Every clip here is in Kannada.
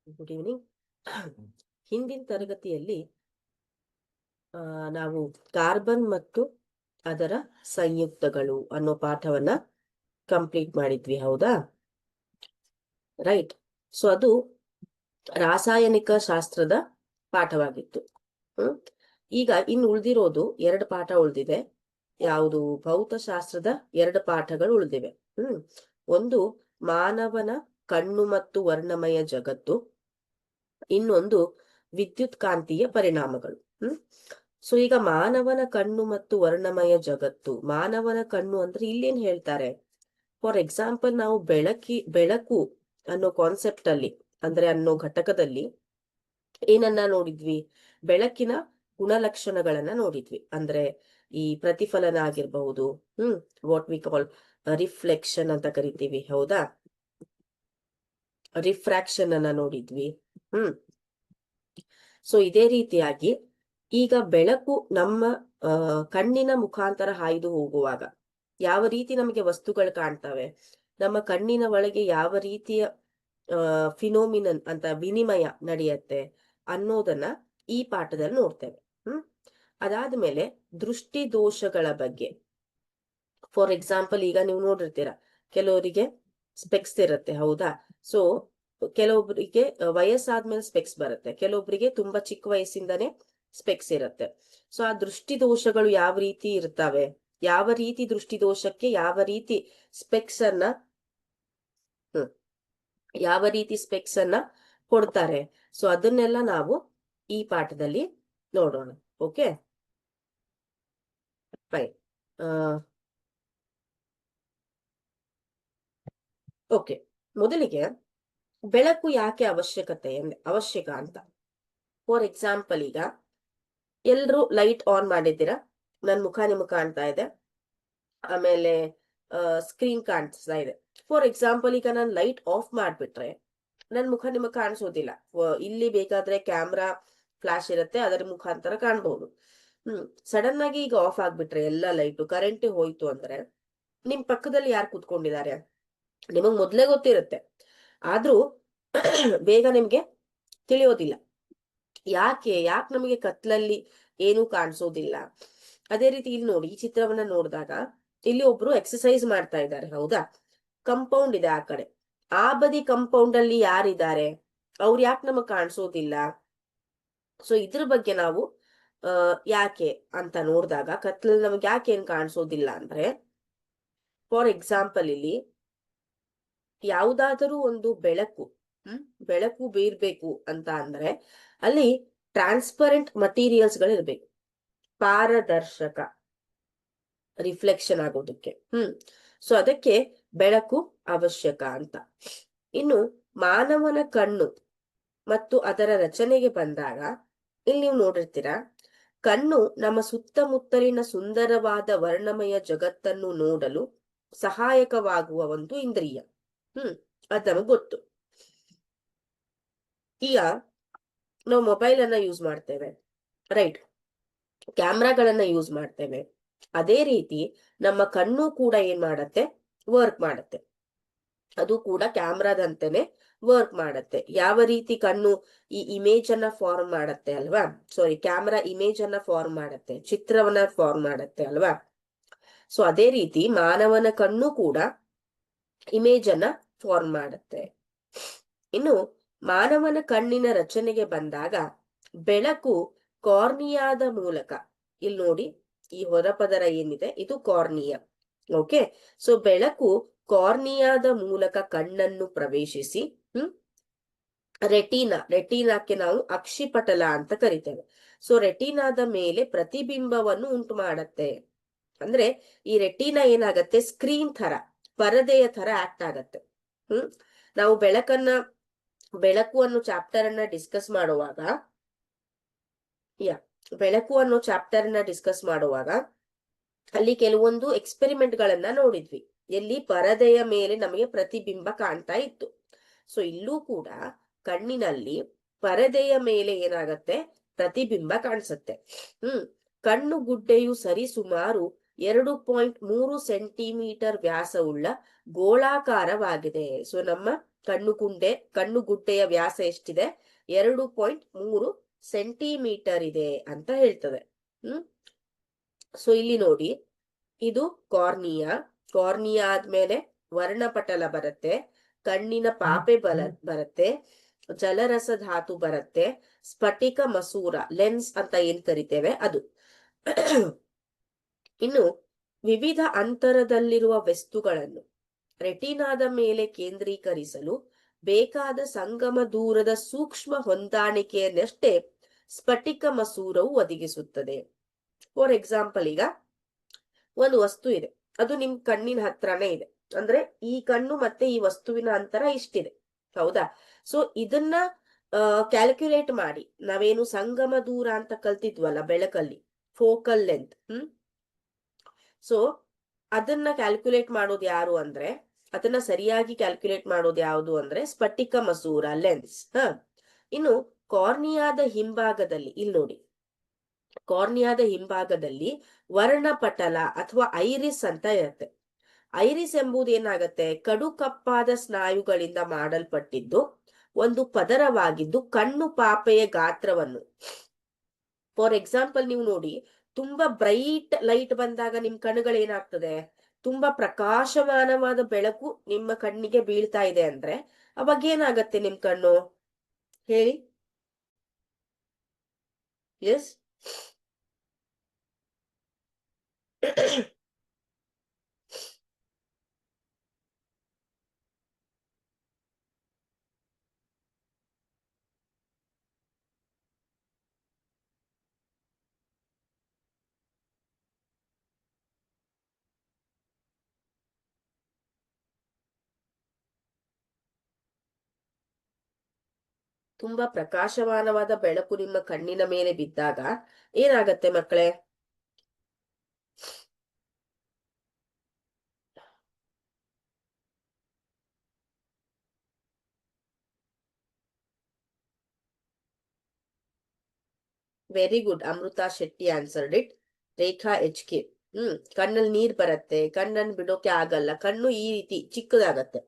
Good evening. ಹಿಂದಿನ ತರಗತಿಯಲ್ಲಿ ನಾವು ಕಾರ್ಬನ್ ಮತ್ತು ಅದರ ಸಂಯುಕ್ತಗಳು ಅನ್ನೋ ಪಾಠವನ್ನ ಕಂಪ್ಲೀಟ್ ಮಾಡಿದ್ವಿ, ಹೌದಾ? ರೈಟ್. ಸೊ ಅದು ರಾಸಾಯನಿಕ ಶಾಸ್ತ್ರದ ಪಾಠವಾಗಿತ್ತು. ಈಗ ಇನ್ನು ಉಳಿದಿರೋದು 2 ಪಾಠ ಉಳಿದಿದೆ. ಯಾವುದು? ಭೌತಶಾಸ್ತ್ರದ 2 ಪಾಠಗಳು ಉಳಿದಿವೆ. ಒಂದು ಮಾನವನ ಕಣ್ಣು ಮತ್ತು ವರ್ಣಮಯ ಜಗತ್ತು, ಇನ್ನೊಂದು ವಿದ್ಯುತ್ ಕಾಂತೀಯ ಪರಿಣಾಮಗಳು. ಸೊ ಈಗ ಮಾನವನ ಕಣ್ಣು ಮತ್ತು ವರ್ಣಮಯ ಜಗತ್ತು. ಮಾನವನ ಕಣ್ಣು ಅಂದ್ರೆ ಇಲ್ಲೇನ್ ಹೇಳ್ತಾರೆ? ಫಾರ್ ಎಕ್ಸಾಂಪಲ್, ನಾವು ಬೆಳಕು ಅನ್ನೋ ಕಾನ್ಸೆಪ್ಟ್ ಅಲ್ಲಿ, ಅಂದ್ರೆ ಅನ್ನೋ ಘಟಕದಲ್ಲಿ ಏನನ್ನ ನೋಡಿದ್ವಿ? ಬೆಳಕಿನ ಗುಣಲಕ್ಷಣಗಳನ್ನ ನೋಡಿದ್ವಿ. ಅಂದ್ರೆ ಈ ಪ್ರತಿಫಲನ ಆಗಿರಬಹುದು, ವಾಟ್ ವಿ ಕಾಲ್ ರಿಫ್ಲೆಕ್ಷನ್ ಅಂತ ಕರಿತೀವಿ, ಹೌದಾ? ರಿಫ್ರಾಕ್ಷನ್ ಅನ್ನ ನೋಡಿದ್ವಿ. ಸೊ ಇದೇ ರೀತಿಯಾಗಿ ಈಗ ಬೆಳಕು ನಮ್ಮ ಕಣ್ಣಿನ ಮುಖಾಂತರ ಹಾಯ್ದು ಹೋಗುವಾಗ ಯಾವ ರೀತಿ ನಮಗೆ ವಸ್ತುಗಳು ಕಾಣ್ತವೆ, ನಮ್ಮ ಕಣ್ಣಿನ ಒಳಗೆ ಯಾವ ರೀತಿಯ ಫಿನೋಮಿನನ್ ಅಂತ ವಿನಿಮಯ ನಡೆಯುತ್ತೆ ಅನ್ನೋದನ್ನ ಈ ಪಾಠದಲ್ಲಿ ನೋಡ್ತೇವೆ. ಅದಾದ್ಮೇಲೆ ದೃಷ್ಟಿ ದೋಷಗಳ ಬಗ್ಗೆ. ಫಾರ್ ಎಕ್ಸಾಂಪಲ್, ಈಗ ನೀವು ನೋಡಿರ್ತೀರ, ಕೆಲವರಿಗೆ ಸ್ಪೆಕ್ಸ್ ಇರುತ್ತೆ, ಹೌದಾ? ಸೊ ಕೆಲವೊಬ್ಬರಿಗೆ ವಯಸ್ಸಾದ್ಮೇಲೆ ಸ್ಪೆಕ್ಸ್ ಬರುತ್ತೆ, ಕೆಲವೊಬ್ಬರಿಗೆ ತುಂಬಾ ಚಿಕ್ಕ ವಯಸ್ಸಿಂದಾನೇ ಸ್ಪೆಕ್ಸ್ ಇರುತ್ತೆ. ಸೊ ಆ ದೃಷ್ಟಿ ದೋಷಗಳು ಯಾವ ರೀತಿ ಇರ್ತವೆ, ಯಾವ ರೀತಿ ದೃಷ್ಟಿ ದೋಷಕ್ಕೆ ಯಾವ ರೀತಿ ಸ್ಪೆಕ್ಸ್ ಅನ್ನ ಕೊಡ್ತಾರೆ, ಸೊ ಅದನ್ನೆಲ್ಲ ನಾವು ಈ ಪಾಠದಲ್ಲಿ ನೋಡೋಣ. Okay, fine. ಓಕೆ, ಮೊದಲಿಗೆ ಬೆಳಕು ಯಾಕೆ ಅವಶ್ಯಕ ಅಂತ. ಫಾರ್ ಎಕ್ಸಾಂಪಲ್, ಈಗ ಎಲ್ರು ಲೈಟ್ ಆನ್ ಮಾಡಿದ್ದೀರಾ, ನನ್ ಮುಖ ನಿಮ್ಗೆ ಕಾಣ್ತಾ ಇದೆ, ಆಮೇಲೆ ಸ್ಕ್ರೀನ್ ಕಾಣಿಸ್ತಾ ಇದೆ. ಫಾರ್ ಎಕ್ಸಾಂಪಲ್, ಈಗ ನಾನು ಲೈಟ್ ಆಫ್ ಮಾಡ್ಬಿಟ್ರೆ ನನ್ ಮುಖ ನಿಮಗ್ ಕಾಣಿಸೋದಿಲ್ಲ. ಇಲ್ಲಿ ಬೇಕಾದ್ರೆ ಕ್ಯಾಮ್ರಾ ಫ್ಲಾಶ್ ಇರುತ್ತೆ, ಅದರ ಮುಖಾಂತರ ಕಾಣ್ಬಹುದು. ಸಡನ್ ಆಗಿ ಈಗ ಆಫ್ ಆಗ್ಬಿಟ್ರೆ ಎಲ್ಲ ಲೈಟು, ಕರೆಂಟ್ ಹೋಯ್ತು ಅಂದ್ರೆ ನಿಮ್ ಪಕ್ಕದಲ್ಲಿ ಯಾರು ಕೂತ್ಕೊಂಡಿದ್ದಾರೆ ನಿಮಗ್ ಮೊದ್ಲೇ ಗೊತ್ತಿರುತ್ತೆ, ಆದ್ರೂ ಬೇಗ ನಿಮ್ಗೆ ತಿಳಿಯೋದಿಲ್ಲ. ಯಾಕೆ ನಮಗೆ ಕತ್ಲಲ್ಲಿ ಏನು ಕಾಣಿಸೋದಿಲ್ಲ? ಅದೇ ರೀತಿ ಇಲ್ಲಿ ನೋಡಿ, ಈ ಚಿತ್ರವನ್ನ ನೋಡಿದಾಗ ಇಲ್ಲಿ ಒಬ್ರು ಎಕ್ಸರ್ಸೈಸ್ ಮಾಡ್ತಾ ಇದ್ದಾರೆ, ಹೌದಾ? ಕಂಪೌಂಡ್ ಇದೆ ಆ ಕಡೆ, ಆ ಬದಿ ಕಂಪೌಂಡ್ ಅಲ್ಲಿ ಯಾರಿದ್ದಾರೆ, ಅವ್ರು ಯಾಕೆ ನಮಗ್ ಕಾಣಿಸೋದಿಲ್ಲ? ಸೊ ಇದ್ರ ಬಗ್ಗೆ ನಾವು ಯಾಕೆ ಅಂತ ನೋಡಿದಾಗ, ಕತ್ಲಲ್ಲಿ ನಮ್ಗೆ ಯಾಕೆ ಏನ್ ಕಾಣಿಸೋದಿಲ್ಲ ಅಂದ್ರೆ, ಫಾರ್ ಎಕ್ಸಾಂಪಲ್, ಇಲ್ಲಿ ಯಾವುದಾದರೂ ಒಂದು ಬೆಳಕು ಬೀರ್ಬೇಕು ಅಂತ ಅಂದ್ರೆ ಅಲ್ಲಿ ಟ್ರಾನ್ಸ್ಪರೆಂಟ್ ಮಟೀರಿಯಲ್ಸ್ ಗಳು ಇರ್ಬೇಕು, ಪಾರದರ್ಶಕ ರಿಫ್ಲೆಕ್ಷನ್ ಆಗೋದಕ್ಕೆ. ಸೊ ಅದಕ್ಕೆ ಬೆಳಕು ಅವಶ್ಯಕ ಅಂತ. ಇನ್ನು ಮಾನವನ ಕಣ್ಣು ಮತ್ತು ಅದರ ರಚನೆಗೆ ಬಂದಾಗ, ಇಲ್ಲಿ ನೀವು ನೋಡಿರ್ತೀರಾ, ಕಣ್ಣು ನಮ್ಮ ಸುತ್ತಮುತ್ತಲಿನ ಸುಂದರವಾದ ವರ್ಣಮಯ ಜಗತ್ತನ್ನು ನೋಡಲು ಸಹಾಯಕವಾಗುವ ಒಂದು ಇಂದ್ರಿಯ. ಅದ್ ನಮಗ್ ಗೊತ್ತು. ಈಗ ನಾವು ಮೊಬೈಲ್ ಅನ್ನ ಯೂಸ್ ಮಾಡ್ತೇವೆ, ರೈಟ್? ಕ್ಯಾಮ್ರಾಗಳನ್ನ ಯೂಸ್ ಮಾಡ್ತೇವೆ. ಅದೇ ರೀತಿ ನಮ್ಮ ಕಣ್ಣು ಕೂಡ ಏನ್ ಮಾಡತ್ತೆ? ವರ್ಕ್ ಮಾಡತ್ತೆ. ಅದು ಕೂಡ ಕ್ಯಾಮ್ರಾದಂತೆನೆ ವರ್ಕ್ ಮಾಡತ್ತೆ. ಯಾವ ರೀತಿ ಕಣ್ಣು ಈ ಇಮೇಜ್ ಅನ್ನ ಫಾರ್ಮ್ ಮಾಡತ್ತೆ ಅಲ್ವಾ? ಸಾರಿ, ಕ್ಯಾಮ್ರಾ ಇಮೇಜ್ ಅನ್ನ ಫಾರ್ಮ್ ಮಾಡತ್ತೆ, ಚಿತ್ರವನ್ನ ಫಾರ್ಮ್ ಮಾಡತ್ತೆ ಅಲ್ವಾ? ಸೊ ಅದೇ ರೀತಿ ಮಾನವನ ಕಣ್ಣು ಕೂಡ ಇಮೇಜ್ ಅನ್ನ ಫಾರ್ಮ್ ಮಾಡತ್ತೆ. ಇನ್ನು ಮಾನವನ ಕಣ್ಣಿನ ರಚನೆಗೆ ಬಂದಾಗ, ಬೆಳಕು ಕಾರ್ನಿಯಾದ ಮೂಲಕ, ಇಲ್ಲಿ ನೋಡಿ ಈ ಹೊರಪದರ ಏನಿದೆ ಇದು ಕಾರ್ನಿಯಾ. ಓಕೆ, ಸೊ ಬೆಳಕು ಕಾರ್ನಿಯಾದ ಮೂಲಕ ಕಣ್ಣನ್ನು ಪ್ರವೇಶಿಸಿ ರೆಟಿನಾಕ್ಕೆ ನಾವು ಅಕ್ಷಿಪಟಲ ಅಂತ ಕರಿತೇವೆ. ಸೊ ರೆಟಿನಾದ ಮೇಲೆ ಪ್ರತಿಬಿಂಬವನ್ನು ಉಂಟು ಮಾಡತ್ತೆ. ಅಂದ್ರೆ ಈ ರೆಟಿನಾ ಏನಾಗತ್ತೆ? ಸ್ಕ್ರೀನ್ ತರ, ಪರದೆಯ ತರ ಆಕ್ಟ್ ಆಗತ್ತೆ. ನಾವು ಬೆಳಕು ಅನ್ನೋ ಚಾಪ್ಟರ್ ಅನ್ನ ಡಿಸ್ಕಸ್ ಮಾಡುವಾಗ ಅಲ್ಲಿ ಕೆಲವೊಂದು ಎಕ್ಸ್ಪೆರಿಮೆಂಟ್ ಗಳನ್ನ ನೋಡಿದ್ವಿ, ಎಲ್ಲಿ ಪರದೆಯ ಮೇಲೆ ನಮಗೆ ಪ್ರತಿಬಿಂಬ ಕಾಣ್ತಾ ಇತ್ತು. ಸೊ ಇಲ್ಲೂ ಕೂಡ ಕಣ್ಣಿನಲ್ಲಿ ಪರದೆಯ ಮೇಲೆ ಏನಾಗತ್ತೆ? ಪ್ರತಿಬಿಂಬ ಕಾಣಿಸುತ್ತೆ. ಕಣ್ಣು ಗುಡ್ಡೆಯು ಸರಿ ಸುಮಾರು 2.3 ಸೆಂಟಿಮೀಟರ್ ವ್ಯಾಸವುಳ್ಳ ಗೋಳಾಕಾರವಾಗಿದೆ. ಸೊ ನಮ್ಮ ಕಣ್ಣು ಗುಡ್ಡೆಯ ವ್ಯಾಸ ಎಷ್ಟಿದೆ? 2.3 ಸೆಂಟಿಮೀಟರ್ ಇದೆ ಅಂತ ಹೇಳ್ತದೆ. ಸೊ ಇಲ್ಲಿ ನೋಡಿ, ಇದು ಕಾರ್ನಿಯಾ ಆದ್ಮೇಲೆ ವರ್ಣಪಟಲ ಬರುತ್ತೆ, ಕಣ್ಣಿನ ಪಾಪೆ ಬರುತ್ತೆ, ಜಲರಸ ಧಾತು ಬರುತ್ತೆ, ಸ್ಫಟಿಕ ಮಸೂರ ಲೆನ್ಸ್ ಅಂತ ಏನ್ ಕರಿತೇವೆ ಅದು. ಇನ್ನು ವಿವಿಧ ಅಂತರದಲ್ಲಿರುವ ವಸ್ತುಗಳನ್ನು ರೆಟಿನಾದ ಮೇಲೆ ಕೇಂದ್ರೀಕರಿಸಲು ಬೇಕಾದ ಸಂಗಮ ದೂರದ ಸೂಕ್ಷ್ಮ ಹೊಂದಾಣಿಕೆಯನ್ನಷ್ಟೇ ಸ್ಫಟಿಕ ಮಸೂರವು ಒದಗಿಸುತ್ತದೆ. ಫಾರ್ ಎಕ್ಸಾಂಪಲ್, ಈಗ ಒಂದು ವಸ್ತು ಇದೆ, ಅದು ನಿಮ್ ಕಣ್ಣಿನ ಹತ್ರನೇ ಇದೆ, ಅಂದ್ರೆ ಈ ಕಣ್ಣು ಮತ್ತೆ ಈ ವಸ್ತುವಿನ ಅಂತರ ಇಷ್ಟಿದೆ, ಹೌದಾ? ಸೊ ಇದನ್ನ ಕ್ಯಾಲ್ಕ್ಯುಲೇಟ್ ಮಾಡಿ, ನಾವೇನು ಸಂಗಮ ದೂರ ಅಂತ ಕಲ್ತಿದ್ವಲ್ಲ ಬೆಳಕಲ್ಲಿ, ಫೋಕಲ್ ಲೆಂತ್. ಸೊ ಅದನ್ನ ಕ್ಯಾಲ್ಕ್ಯುಲೇಟ್ ಮಾಡೋದು ಯಾರು ಅಂದ್ರೆ, ಅದನ್ನ ಸರಿಯಾಗಿ ಕ್ಯಾಲ್ಕ್ಯುಲೇಟ್ ಮಾಡೋದು ಯಾವುದು ಅಂದ್ರೆ ಸ್ಫಟಿಕ ಮಸೂರ ಲೆನ್ಸ್. ಇನ್ನು ಕಾರ್ನಿಯಾದ ಹಿಂಭಾಗದಲ್ಲಿ, ಇಲ್ಲಿ ನೋಡಿ, ಕಾರ್ನಿಯಾದ ಹಿಂಭಾಗದಲ್ಲಿ ವರ್ಣಪಟಲ ಅಥವಾ ಐರಿಸ್ ಅಂತ ಇರುತ್ತೆ. ಐರಿಸ್ ಎಂಬುದು ಏನಾಗತ್ತೆ, ಕಡು ಕಪ್ಪಾದ ಸ್ನಾಯುಗಳಿಂದ ಮಾಡಲ್ಪಟ್ಟಿದ್ದು ಒಂದು ಪದರವಾಗಿದ್ದು ಕಣ್ಣು ಪಾಪೆಯ ಗಾತ್ರವನ್ನು, ಫಾರ್ ಎಕ್ಸಾಂಪಲ್ ನೀವು ನೋಡಿ, ತುಂಬಾ ಬ್ರೈಟ್ ಲೈಟ್ ಬಂದಾಗ ನಿಮ್ ಕಣ್ಣುಗಳೇನಾಗ್ತದೆ, ತುಂಬಾ ಪ್ರಕಾಶಮಾನವಾದ ಬೆಳಕು ನಿಮ್ಮ ಕಣ್ಣಿಗೆ ಬೀಳ್ತಾ ಇದೆ ಅಂದ್ರೆ ಅವಾಗ ಏನಾಗತ್ತೆ ನಿಮ್ ಕಣ್ಣು ಹೇಳಿ? ಎಸ್ ತುಂಬಾ ಪ್ರಕಾಶಮಾನವಾದ ಬೆಳಕು ನಿಮ್ಮ ಕಣ್ಣಿನ ಮೇಲೆ ಬಿದ್ದಾಗ ಏನಾಗತ್ತೆ ಮಕ್ಕಳೇ? Very good, Amrita Shetty answered it. Rekha HK, ಕಣ್ಣಲ್ಲಿ ನೀರ್ ಬರುತ್ತೆ, ಕಣ್ಣನ್ನು ಬಿಡೋಕೆ ಆಗಲ್ಲ, ಕಣ್ಣು ಈ ರೀತಿ ಚಿಕ್ಕದಾಗತ್ತೆ,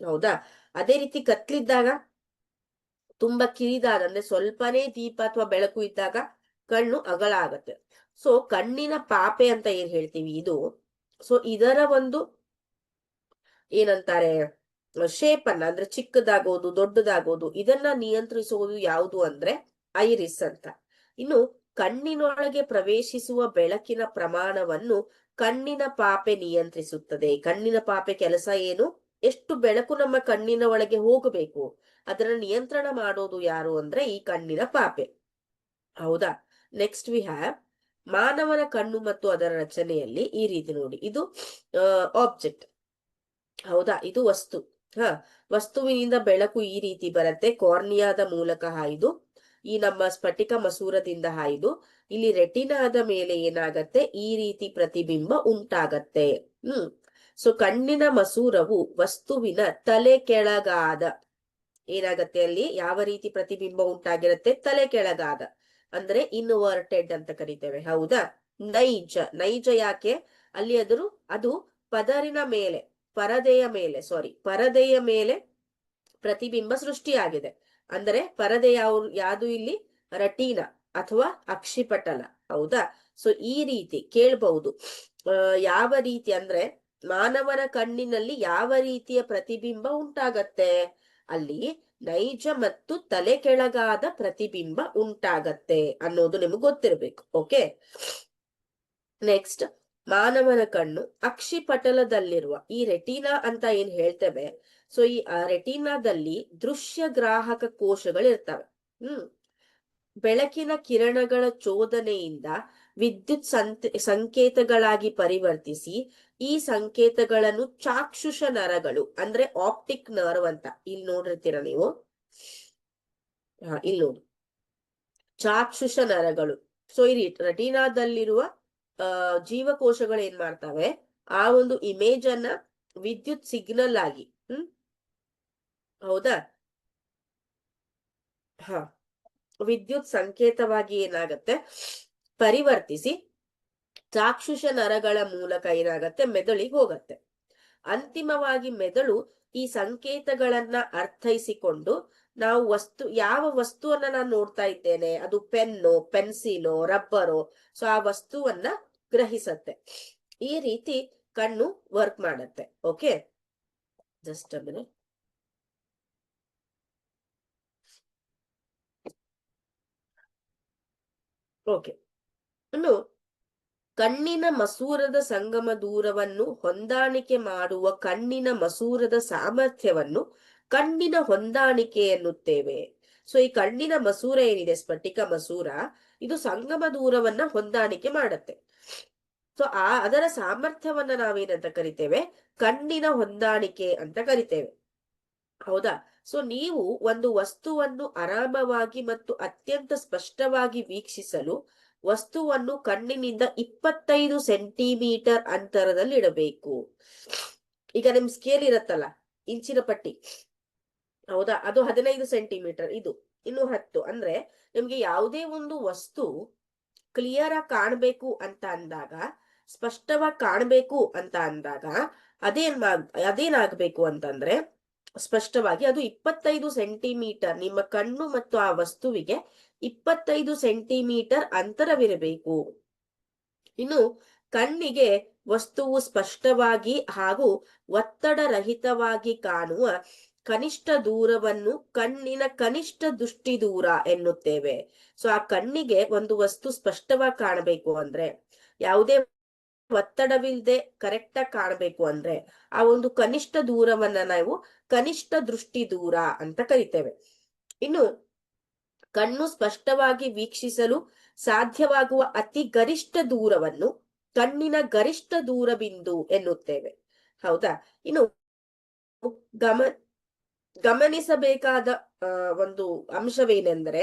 ಹೌದಾ? ಅದೇ ರೀತಿ ಕತ್ಲಿದ್ದಾಗ, ತುಂಬಾ ಕಿರಿದಾದ ಅಂದ್ರೆ ಸ್ವಲ್ಪನೇ ದೀಪ ಅಥವಾ ಬೆಳಕು ಇದ್ದಾಗ ಕಣ್ಣು ಅಗಲ ಆಗತ್ತೆ. ಸೊ ಕಣ್ಣಿನ ಪಾಪೆ ಅಂತ ಏನ್ ಹೇಳ್ತೀವಿ ಇದು, ಸೊ ಇದರ ಒಂದು ಏನಂತಾರೆ ಶೇಪ್ ಅನ್ನ, ಅಂದ್ರೆ ಚಿಕ್ಕದಾಗೋದು ದೊಡ್ಡದಾಗೋದು, ಇದನ್ನ ನಿಯಂತ್ರಿಸುವುದು ಯಾವುದು ಅಂದ್ರೆ ಐರಿಸ್ ಅಂತ. ಇನ್ನು ಕಣ್ಣಿನೊಳಗೆ ಪ್ರವೇಶಿಸುವ ಬೆಳಕಿನ ಪ್ರಮಾಣವನ್ನು ಕಣ್ಣಿನ ಪಾಪೆ ನಿಯಂತ್ರಿಸುತ್ತದೆ. ಕಣ್ಣಿನ ಪಾಪೆ ಕೆಲಸ ಏನು? ಎಷ್ಟು ಬೆಳಕು ನಮ್ಮ ಕಣ್ಣಿನ ಒಳಗೆ ಹೋಗಬೇಕು ಅದನ್ನ ನಿಯಂತ್ರಣ ಮಾಡೋದು ಯಾರು ಅಂದ್ರೆ ಈ ಕಣ್ಣಿನ ಪಾಪೆ, ಹೌದಾ? ನೆಕ್ಸ್ಟ್ ವಿ ಹ್ಯಾವ್ ಮಾನವನ ಕಣ್ಣು ಮತ್ತು ಅದರ ರಚನೆಯಲ್ಲಿ ಈ ರೀತಿ ನೋಡಿ, ಇದು ಆಬ್ಜೆಕ್ಟ್, ಹೌದಾ? ಇದು ವಸ್ತು. ವಸ್ತುವಿನಿಂದ ಬೆಳಕು ಈ ರೀತಿ ಬರುತ್ತೆ, ಕಾರ್ನಿಯಾದ ಮೂಲಕ ಹಾಯ್ದು ಈ ನಮ್ಮ ಸ್ಫಟಿಕ ಮಸೂರದಿಂದ ಹಾಯ್ದು ಇಲ್ಲಿ ರೆಟಿನಾದ ಮೇಲೆ ಏನಾಗತ್ತೆ, ಈ ರೀತಿ ಪ್ರತಿಬಿಂಬ ಉಂಟಾಗತ್ತೆ. ಸೊ ಕಣ್ಣಿನ ಮಸೂರವು ವಸ್ತುವಿನ ತಲೆ ಕೆಳಗಾದ ಏನಾಗತ್ತೆ, ಅಲ್ಲಿ ಯಾವ ರೀತಿ ಪ್ರತಿಬಿಂಬ ಉಂಟಾಗಿರುತ್ತೆ, ತಲೆ ಕೆಳಗಾದ ಅಂದ್ರೆ ಇನ್ವರ್ಟೆಡ್ ಅಂತ ಕರಿತೇವೆ, ಹೌದಾ? ನೈಜ ಯಾಕೆ? ಅಲ್ಲಿ ಅದು ಪದರಿನ ಮೇಲೆ, ಪರದೆಯ ಮೇಲೆ ಪ್ರತಿಬಿಂಬ ಸೃಷ್ಟಿಯಾಗಿದೆ. ಅಂದರೆ ಪರದೆ ಯಾವುದು ಇಲ್ಲಿ? ರೆಟಿನಾ ಅಥವಾ ಅಕ್ಷಿಪಟಲ, ಹೌದಾ? ಸೊ ಈ ರೀತಿ ಕೇಳಬಹುದು, ಯಾವ ರೀತಿ ಅಂದ್ರೆ ಮಾನವನ ಕಣ್ಣಿನಲ್ಲಿ ಯಾವ ರೀತಿಯ ಪ್ರತಿಬಿಂಬ ಉಂಟಾಗತ್ತೆ, ಅಲ್ಲಿ ನೈಜ ಮತ್ತು ತಲೆ ಕೆಳಗಾದ ಪ್ರತಿಬಿಂಬ ಉಂಟಾಗತ್ತೆ ಅನ್ನೋದು ನಿಮಗೆ ಗೊತ್ತಿರಬೇಕು. ಓಕೆ, ನೆಕ್ಸ್ಟ್ ಮಾನವನ ಕಣ್ಣು ಅಕ್ಷಿಪಟಲದಲ್ಲಿರುವ ಈ ರೆಟಿನಾ ಅಂತ ಏನ್ ಹೇಳ್ತೇವೆ, ಸೊ ಈ ರೆಟಿನಾದಲ್ಲಿ ದೃಶ್ಯ ಗ್ರಾಹಕ ಕೋಶಗಳಿರ್ತವೆ. ಬೆಳಕಿನ ಕಿರಣಗಳ ಚೋದನೆಯಿಂದ ವಿದ್ಯುತ್ ಸಂಕೇತಗಳಾಗಿ ಪರಿವರ್ತಿಸಿ ಈ ಸಂಕೇತಗಳನ್ನು ಚಾಕ್ಷುಷ ನರಗಳು ಅಂದ್ರೆ ಆಪ್ಟಿಕ್ ನರ್ವ್ ಅಂತ ಇಲ್ಲಿ ನೋಡಿರ್ತೀರ ನೀವು, ಇಲ್ಲಿ ನೋಡಿ, ಚಾಕ್ಷುಷ ನರಗಳು. ಸೊ ಈ ರೆಟಿನಾದಲ್ಲಿರುವ ಜೀವಕೋಶಗಳು ಏನ್ ಮಾಡ್ತವೆ, ಆ ಒಂದು ಇಮೇಜ್ ಅನ್ನ ವಿದ್ಯುತ್ ಸಿಗ್ನಲ್ ಆಗಿ, ಹೌದಾ, ವಿದ್ಯುತ್ ಸಂಕೇತವಾಗಿ ಏನಾಗತ್ತೆ ಪರಿವರ್ತಿಸಿ ಚಾಕ್ಷುಷ ನರಗಳ ಮೂಲಕ ಏನಾಗತ್ತೆ ಮೆದುಳಿಗೆ ಹೋಗತ್ತೆ. ಅಂತಿಮವಾಗಿ ಮೆದುಳು ಈ ಸಂಕೇತಗಳನ್ನ ಅರ್ಥೈಸಿಕೊಂಡು ನಾವು ಯಾವ ವಸ್ತುವನ್ನ ನಾನು ನೋಡ್ತಾ ಇದ್ದೇನೆ, ಅದು ಪೆನ್ನು, ಪೆನ್ಸಿಲೋ, ರಬ್ಬರೋ, ಸೊ ಆ ವಸ್ತುವನ್ನ ಗ್ರಹಿಸತ್ತೆ. ಈ ರೀತಿ ಕಣ್ಣು ವರ್ಕ್ ಮಾಡತ್ತೆ. Okay, just a minute. Okay, ಇನ್ನು ಕಣ್ಣಿನ ಮಸೂರದ ಸಂಗಮ ದೂರವನ್ನು ಹೊಂದಾಣಿಕೆ ಮಾಡುವ ಕಣ್ಣಿನ ಮಸೂರದ ಸಾಮರ್ಥ್ಯವನ್ನು ಕಣ್ಣಿನ ಹೊಂದಾಣಿಕೆ ಎನ್ನುತ್ತೇವೆ. ಸೊ ಈ ಕಣ್ಣಿನ ಮಸೂರ ಏನಿದೆ, ಸ್ಫಟಿಕ ಮಸೂರ, ಇದು ಸಂಗಮ ದೂರವನ್ನ ಹೊಂದಾಣಿಕೆ ಮಾಡತ್ತೆ. ಸೊ ಅದರ ಸಾಮರ್ಥ್ಯವನ್ನ ನಾವೇನಂತ ಕರಿತೇವೆ, ಕಣ್ಣಿನ ಹೊಂದಾಣಿಕೆ ಅಂತ ಕರಿತೇವೆ. ಹೌದಾ? ಸೊ ನೀವು ಒಂದು ವಸ್ತುವನ್ನು ಆರಾಮವಾಗಿ ಮತ್ತು ಅತ್ಯಂತ ಸ್ಪಷ್ಟವಾಗಿ ವೀಕ್ಷಿಸಲು ವಸ್ತುವನ್ನು ಕಣ್ಣಿನಿಂದ 25 ಸೆಂಟಿಮೀಟರ್ ಅಂತರದಲ್ಲಿ ಇಡಬೇಕು. ಈಗ ನಿಮ್ ಸ್ಕೇಲ್ ಇರತ್ತಲ್ಲ, ಇಂಚಿನ ಪಟ್ಟಿ, ಹೌದಾ, ಅದು 15 ಸೆಂಟಿಮೀಟರ್, ಇದು ಇನ್ನು 10. ಅಂದ್ರೆ ನಿಮ್ಗೆ ಯಾವುದೇ ಒಂದು ವಸ್ತು ಕ್ಲಿಯರ್ ಆಗಿ ಕಾಣ್ಬೇಕು ಅಂತ ಅಂದಾಗ, ಸ್ಪಷ್ಟವಾಗಿ ಕಾಣ್ಬೇಕು ಅಂತ ಅಂದಾಗ ಅದೇನಾಗ್ಬೇಕು ಅಂತಂದ್ರೆ, ಸ್ಪಷ್ಟವಾಗಿ ಅದು 25 ಸೆಂಟಿಮೀಟರ್, ನಿಮ್ಮ ಕಣ್ಣು ಮತ್ತು ಆ ವಸ್ತುವಿಗೆ 25 ಸೆಂಟಿಮೀಟರ್ ಅಂತರವಿರಬೇಕು. ಇನ್ನು ಕಣ್ಣಿಗೆ ವಸ್ತುವು ಸ್ಪಷ್ಟವಾಗಿ ಹಾಗೂ ಒತ್ತಡ ರಹಿತವಾಗಿ ಕಾಣುವ ಕನಿಷ್ಠ ದೂರವನ್ನು ಕಣ್ಣಿನ ಕನಿಷ್ಠ ದೃಷ್ಟಿ ದೂರ ಎನ್ನುತ್ತೇವೆ. ಸೊ ಆ ಕಣ್ಣಿಗೆ ಒಂದು ವಸ್ತು ಸ್ಪಷ್ಟವಾಗಿ ಕಾಣಬೇಕು ಅಂದ್ರೆ, ಯಾವುದೇ ಒತ್ತಡವಿಲ್ಲದೆ ಕರೆಕ್ಟ್ ಆಗಿ ಕಾಣಬೇಕು ಅಂದ್ರೆ, ಆ ಒಂದು ಕನಿಷ್ಠ ದೂರವನ್ನ ನಾವು ಕನಿಷ್ಠ ದೃಷ್ಟಿ ದೂರ ಅಂತ ಕರಿತೇವೆ. ಇನ್ನು ಕಣ್ಣು ಸ್ಪಷ್ಟವಾಗಿ ವೀಕ್ಷಿಸಲು ಸಾಧ್ಯವಾಗುವ ಅತಿ ಗರಿಷ್ಠ ದೂರವನ್ನು ಕಣ್ಣಿನ ಗರಿಷ್ಠ ದೂರ ಬಿಂದು ಎನ್ನುತ್ತೇವೆ. ಹೌದಾ? ಇನ್ನು ಗಮನಿಸಬೇಕಾದ ಒಂದು ಅಂಶವೇನೆಂದರೆ,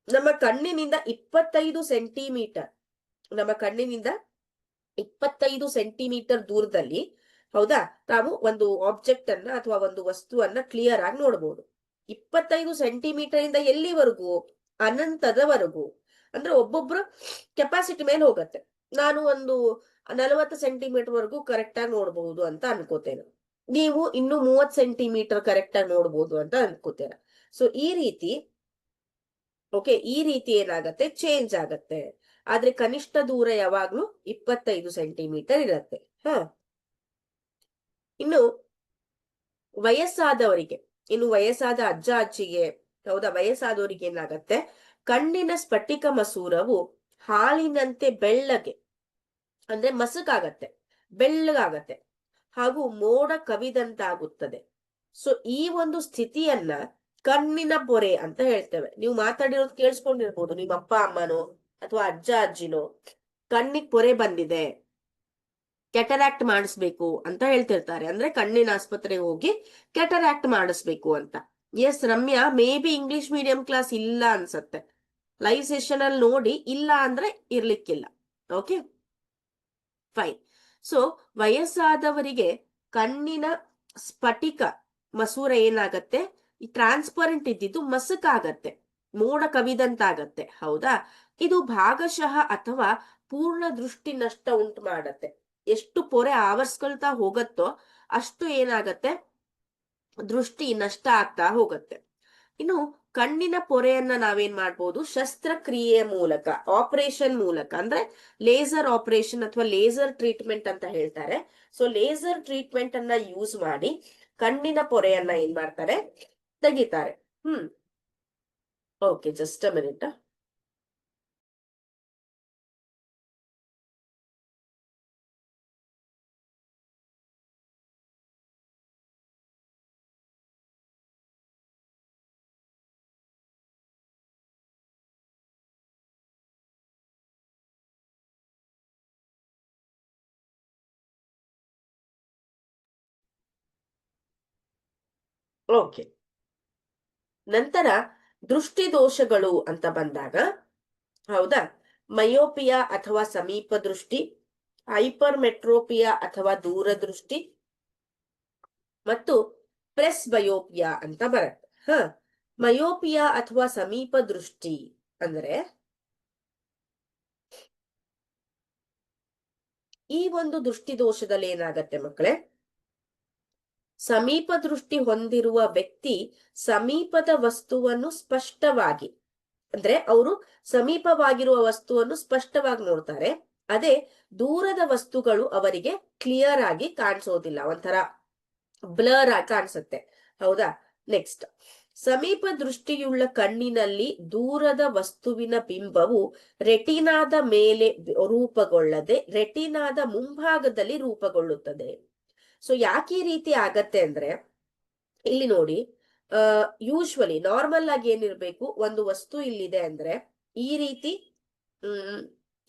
ನಮ್ಮ ಕಣ್ಣಿನಿಂದ 25 ಸೆಂಟಿಮೀಟರ್, ನಮ್ಮ ಕಣ್ಣಿನಿಂದ 25 ಸೆಂಟಿಮೀಟರ್ ದೂರದಲ್ಲಿ, ಹೌದಾ, ನಾವು ಒಂದು ಆಬ್ಜೆಕ್ಟ್ ಅನ್ನ ಅಥವಾ ಒಂದು ವಸ್ತುವನ್ನ ಕ್ಲಿಯರ್ ಆಗಿ ನೋಡಬಹುದು. 25 ಸೆಂಟಿಮೀಟರ್ ಇಂದ ಎಲ್ಲಿವರೆಗೂ? ಅನಂತದವರೆಗೂ. ಅಂದ್ರೆ ಒಬ್ಬೊಬ್ರು ಕೆಪಾಸಿಟಿ ಮೇಲೆ ಹೋಗತ್ತೆ. ನಾನು ಒಂದು 40 ಸೆಂಟಿಮೀಟರ್ ವರೆಗೂ ಕರೆಕ್ಟ್ ಆಗಿ ನೋಡಬಹುದು ಅಂತ ಅನ್ಕೋತೇನೆ, ನೀವು ಇನ್ನು 30 ಸೆಂಟಿಮೀಟರ್ ಕರೆಕ್ಟ್ ಆಗಿ ನೋಡಬಹುದು ಅಂತ ಅನ್ಕೋತೀರ. ಸೊ ಈ ರೀತಿ ಓಕೆ, ಈ ರೀತಿ ಏನಾಗತ್ತೆ, ಚೇಂಜ್ ಆಗತ್ತೆ. ಆದ್ರೆ ಕನಿಷ್ಠ ದೂರ ಯಾವಾಗ್ಲೂ 25 ಸೆಂಟಿಮೀಟರ್ ಇರತ್ತೆ. ಇನ್ನು ವಯಸ್ಸಾದವರಿಗೆ, ವಯಸ್ಸಾದ ಅಜ್ಜ ಅಜ್ಜಿಗೆ, ಹೌದಾ, ವಯಸ್ಸಾದವರಿಗೆ ಏನಾಗತ್ತೆ, ಕಣ್ಣಿನ ಸ್ಫಟಿಕ ಮಸೂರವು ಹಾಲಿನಂತೆ ಬೆಳ್ಳಗೆ, ಅಂದ್ರೆ ಮಸಕಾಗತ್ತೆ, ಬೆಳ್ಳಗಾಗತ್ತೆ ಹಾಗೂ ಮೋಡ ಕವಿದಂತಾಗುತ್ತದೆ. ಸೊ ಈ ಒಂದು ಸ್ಥಿತಿಯನ್ನ ಕಣ್ಣಿನ ಪೊರೆ ಅಂತ ಹೇಳ್ತೇವೆ. ನೀವು ಮಾತಾಡಿರೋದು ಕೇಳಿಸ್ಕೊಂಡಿರ್ಬೋದು, ನಿಮ್ಮ ಅಪ್ಪ ಅಮ್ಮನೋ ಅಥವಾ ಅಜ್ಜ ಅಜ್ಜಿನೋ ಕಣ್ಣಿಗೆ ಪೊರೆ ಬಂದಿದೆ, ಕೆಟರಾಕ್ಟ್ ಮಾಡಿಸ್ಬೇಕು ಅಂತ ಹೇಳ್ತಿರ್ತಾರೆ. ಅಂದ್ರೆ ಕಣ್ಣಿನ ಆಸ್ಪತ್ರೆಗೆ ಹೋಗಿ ಕೆಟರಾಕ್ಟ್ ಮಾಡಿಸ್ಬೇಕು ಅಂತ. Yes Ramya, may be English medium class ಇಲ್ಲ ಅನ್ಸತ್ತೆ, ಲೈವ್ ಸೆಷನ್ ಅಲ್ಲಿ ನೋಡಿ, ಇಲ್ಲ ಅಂದ್ರೆ ಇರ್ಲಿಕ್ಕಿಲ್ಲ. Okay fine. ಸೊ ವಯಸ್ಸಾದವರಿಗೆ ಕಣ್ಣಿನ ಸ್ಫಟಿಕ ಮಸೂರ ಏನಾಗತ್ತೆ, ಈ ಟ್ರಾನ್ಸ್ಪರೆಂಟ್ ಇದ್ದಿದ್ದು ಮಸಕಾಗತ್ತೆ, ಮೋಡ ಕವಿದಂತಾಗತ್ತೆ. ಹೌದಾ? ಇದು ಭಾಗಶಃ ಅಥವಾ ಪೂರ್ಣ ದೃಷ್ಟಿ ನಷ್ಟ ಉಂಟು ಮಾಡತ್ತೆ. ಎಷ್ಟು ಪೊರೆ ಆವರಿಸ್ಕೊಳ್ತಾ ಹೋಗತ್ತೋ ಅಷ್ಟು ಏನಾಗತ್ತೆ, ದೃಷ್ಟಿ ನಷ್ಟ ಆಗ್ತಾ ಹೋಗತ್ತೆ. ಇನ್ನು ಕಣ್ಣಿನ ಪೊರೆಯನ್ನ ನಾವೇನ್ ಮಾಡ್ಬೋದು, ಶಸ್ತ್ರಕ್ರಿಯೆಯ ಮೂಲಕ, ಆಪರೇಷನ್ ಮೂಲಕ, ಅಂದ್ರೆ ಲೇಸರ್ ಆಪರೇಷನ್ ಅಥವಾ ಲೇಸರ್ ಟ್ರೀಟ್ಮೆಂಟ್ ಅಂತ ಹೇಳ್ತಾರೆ. ಸೊ ಲೇಸರ್ ಟ್ರೀಟ್ಮೆಂಟ್ ಅನ್ನ ಯೂಸ್ ಮಾಡಿ ಕಣ್ಣಿನ ಪೊರೆಯನ್ನ ಏನ್ ಮಾಡ್ತಾರೆ, ತೆಗಿತಾರೆ. Okay, just a minute. Okay, ನಂತರ ದೃಷ್ಟಿ ದೋಷಗಳು ಅಂತ ಬಂದಾಗ, ಹೌದಾ, ಮಯೋಪಿಯಾ ಅಥವಾ ಸಮೀಪ ದೃಷ್ಟಿ, ಹೈಪರ್ ಮೆಟ್ರೋಪಿಯಾ ಅಥವಾ ದೂರದೃಷ್ಟಿ ಮತ್ತು ಪ್ರೆಸ್ ಬಯೋಪಿಯಾ ಅಂತ ಬರುತ್ತೆ. ಮಯೋಪಿಯಾ ಅಥವಾ ಸಮೀಪ ದೃಷ್ಟಿ ಅಂದ್ರೆ ಈ ಒಂದು ದೃಷ್ಟಿ ದೋಷದಲ್ಲಿ ಏನಾಗತ್ತೆ ಮಕ್ಕಳೇ, ಸಮೀಪ ದೃಷ್ಟಿ ಹೊಂದಿರುವ ವ್ಯಕ್ತಿ ಸಮೀಪದ ವಸ್ತುವನ್ನು ಸ್ಪಷ್ಟವಾಗಿ, ಅಂದ್ರೆ ಅವರು ಸಮೀಪವಾಗಿರುವ ವಸ್ತುವನ್ನು ಸ್ಪಷ್ಟವಾಗಿ ನೋಡ್ತಾರೆ. ಅದೇ ದೂರದ ವಸ್ತುಗಳು ಅವರಿಗೆ ಕ್ಲಿಯರ್ ಆಗಿ ಕಾಣಿಸೋದಿಲ್ಲ, ಒಂಥರ ಬ್ಲರ್ ಆಗಿ ಕಾಣಿಸುತ್ತೆ. ಹೌದಾ? ನೆಕ್ಸ್ಟ್, ಸಮೀಪ ದೃಷ್ಟಿಯುಳ್ಳ ಕಣ್ಣಿನಲ್ಲಿ ದೂರದ ವಸ್ತುವಿನ ಬಿಂಬವು ರೆಟಿನಾದ ಮೇಲೆ ರೂಪುಗೊಳ್ಳದೆ ರೆಟಿನಾದ ಮುಂಭಾಗದಲ್ಲಿ ರೂಪುಗೊಳ್ಳುತ್ತದೆ. ಸೊ ಯಾಕೆ ಈ ರೀತಿ ಆಗತ್ತೆ ಅಂದ್ರೆ, ಇಲ್ಲಿ ನೋಡಿ, ಯೂಶ್ವಲಿ ನಾರ್ಮಲ್ ಆಗಿ ಏನಿರ್ಬೇಕು, ಒಂದು ವಸ್ತು ಇಲ್ಲಿದೆ ಅಂದ್ರೆ ಈ ರೀತಿ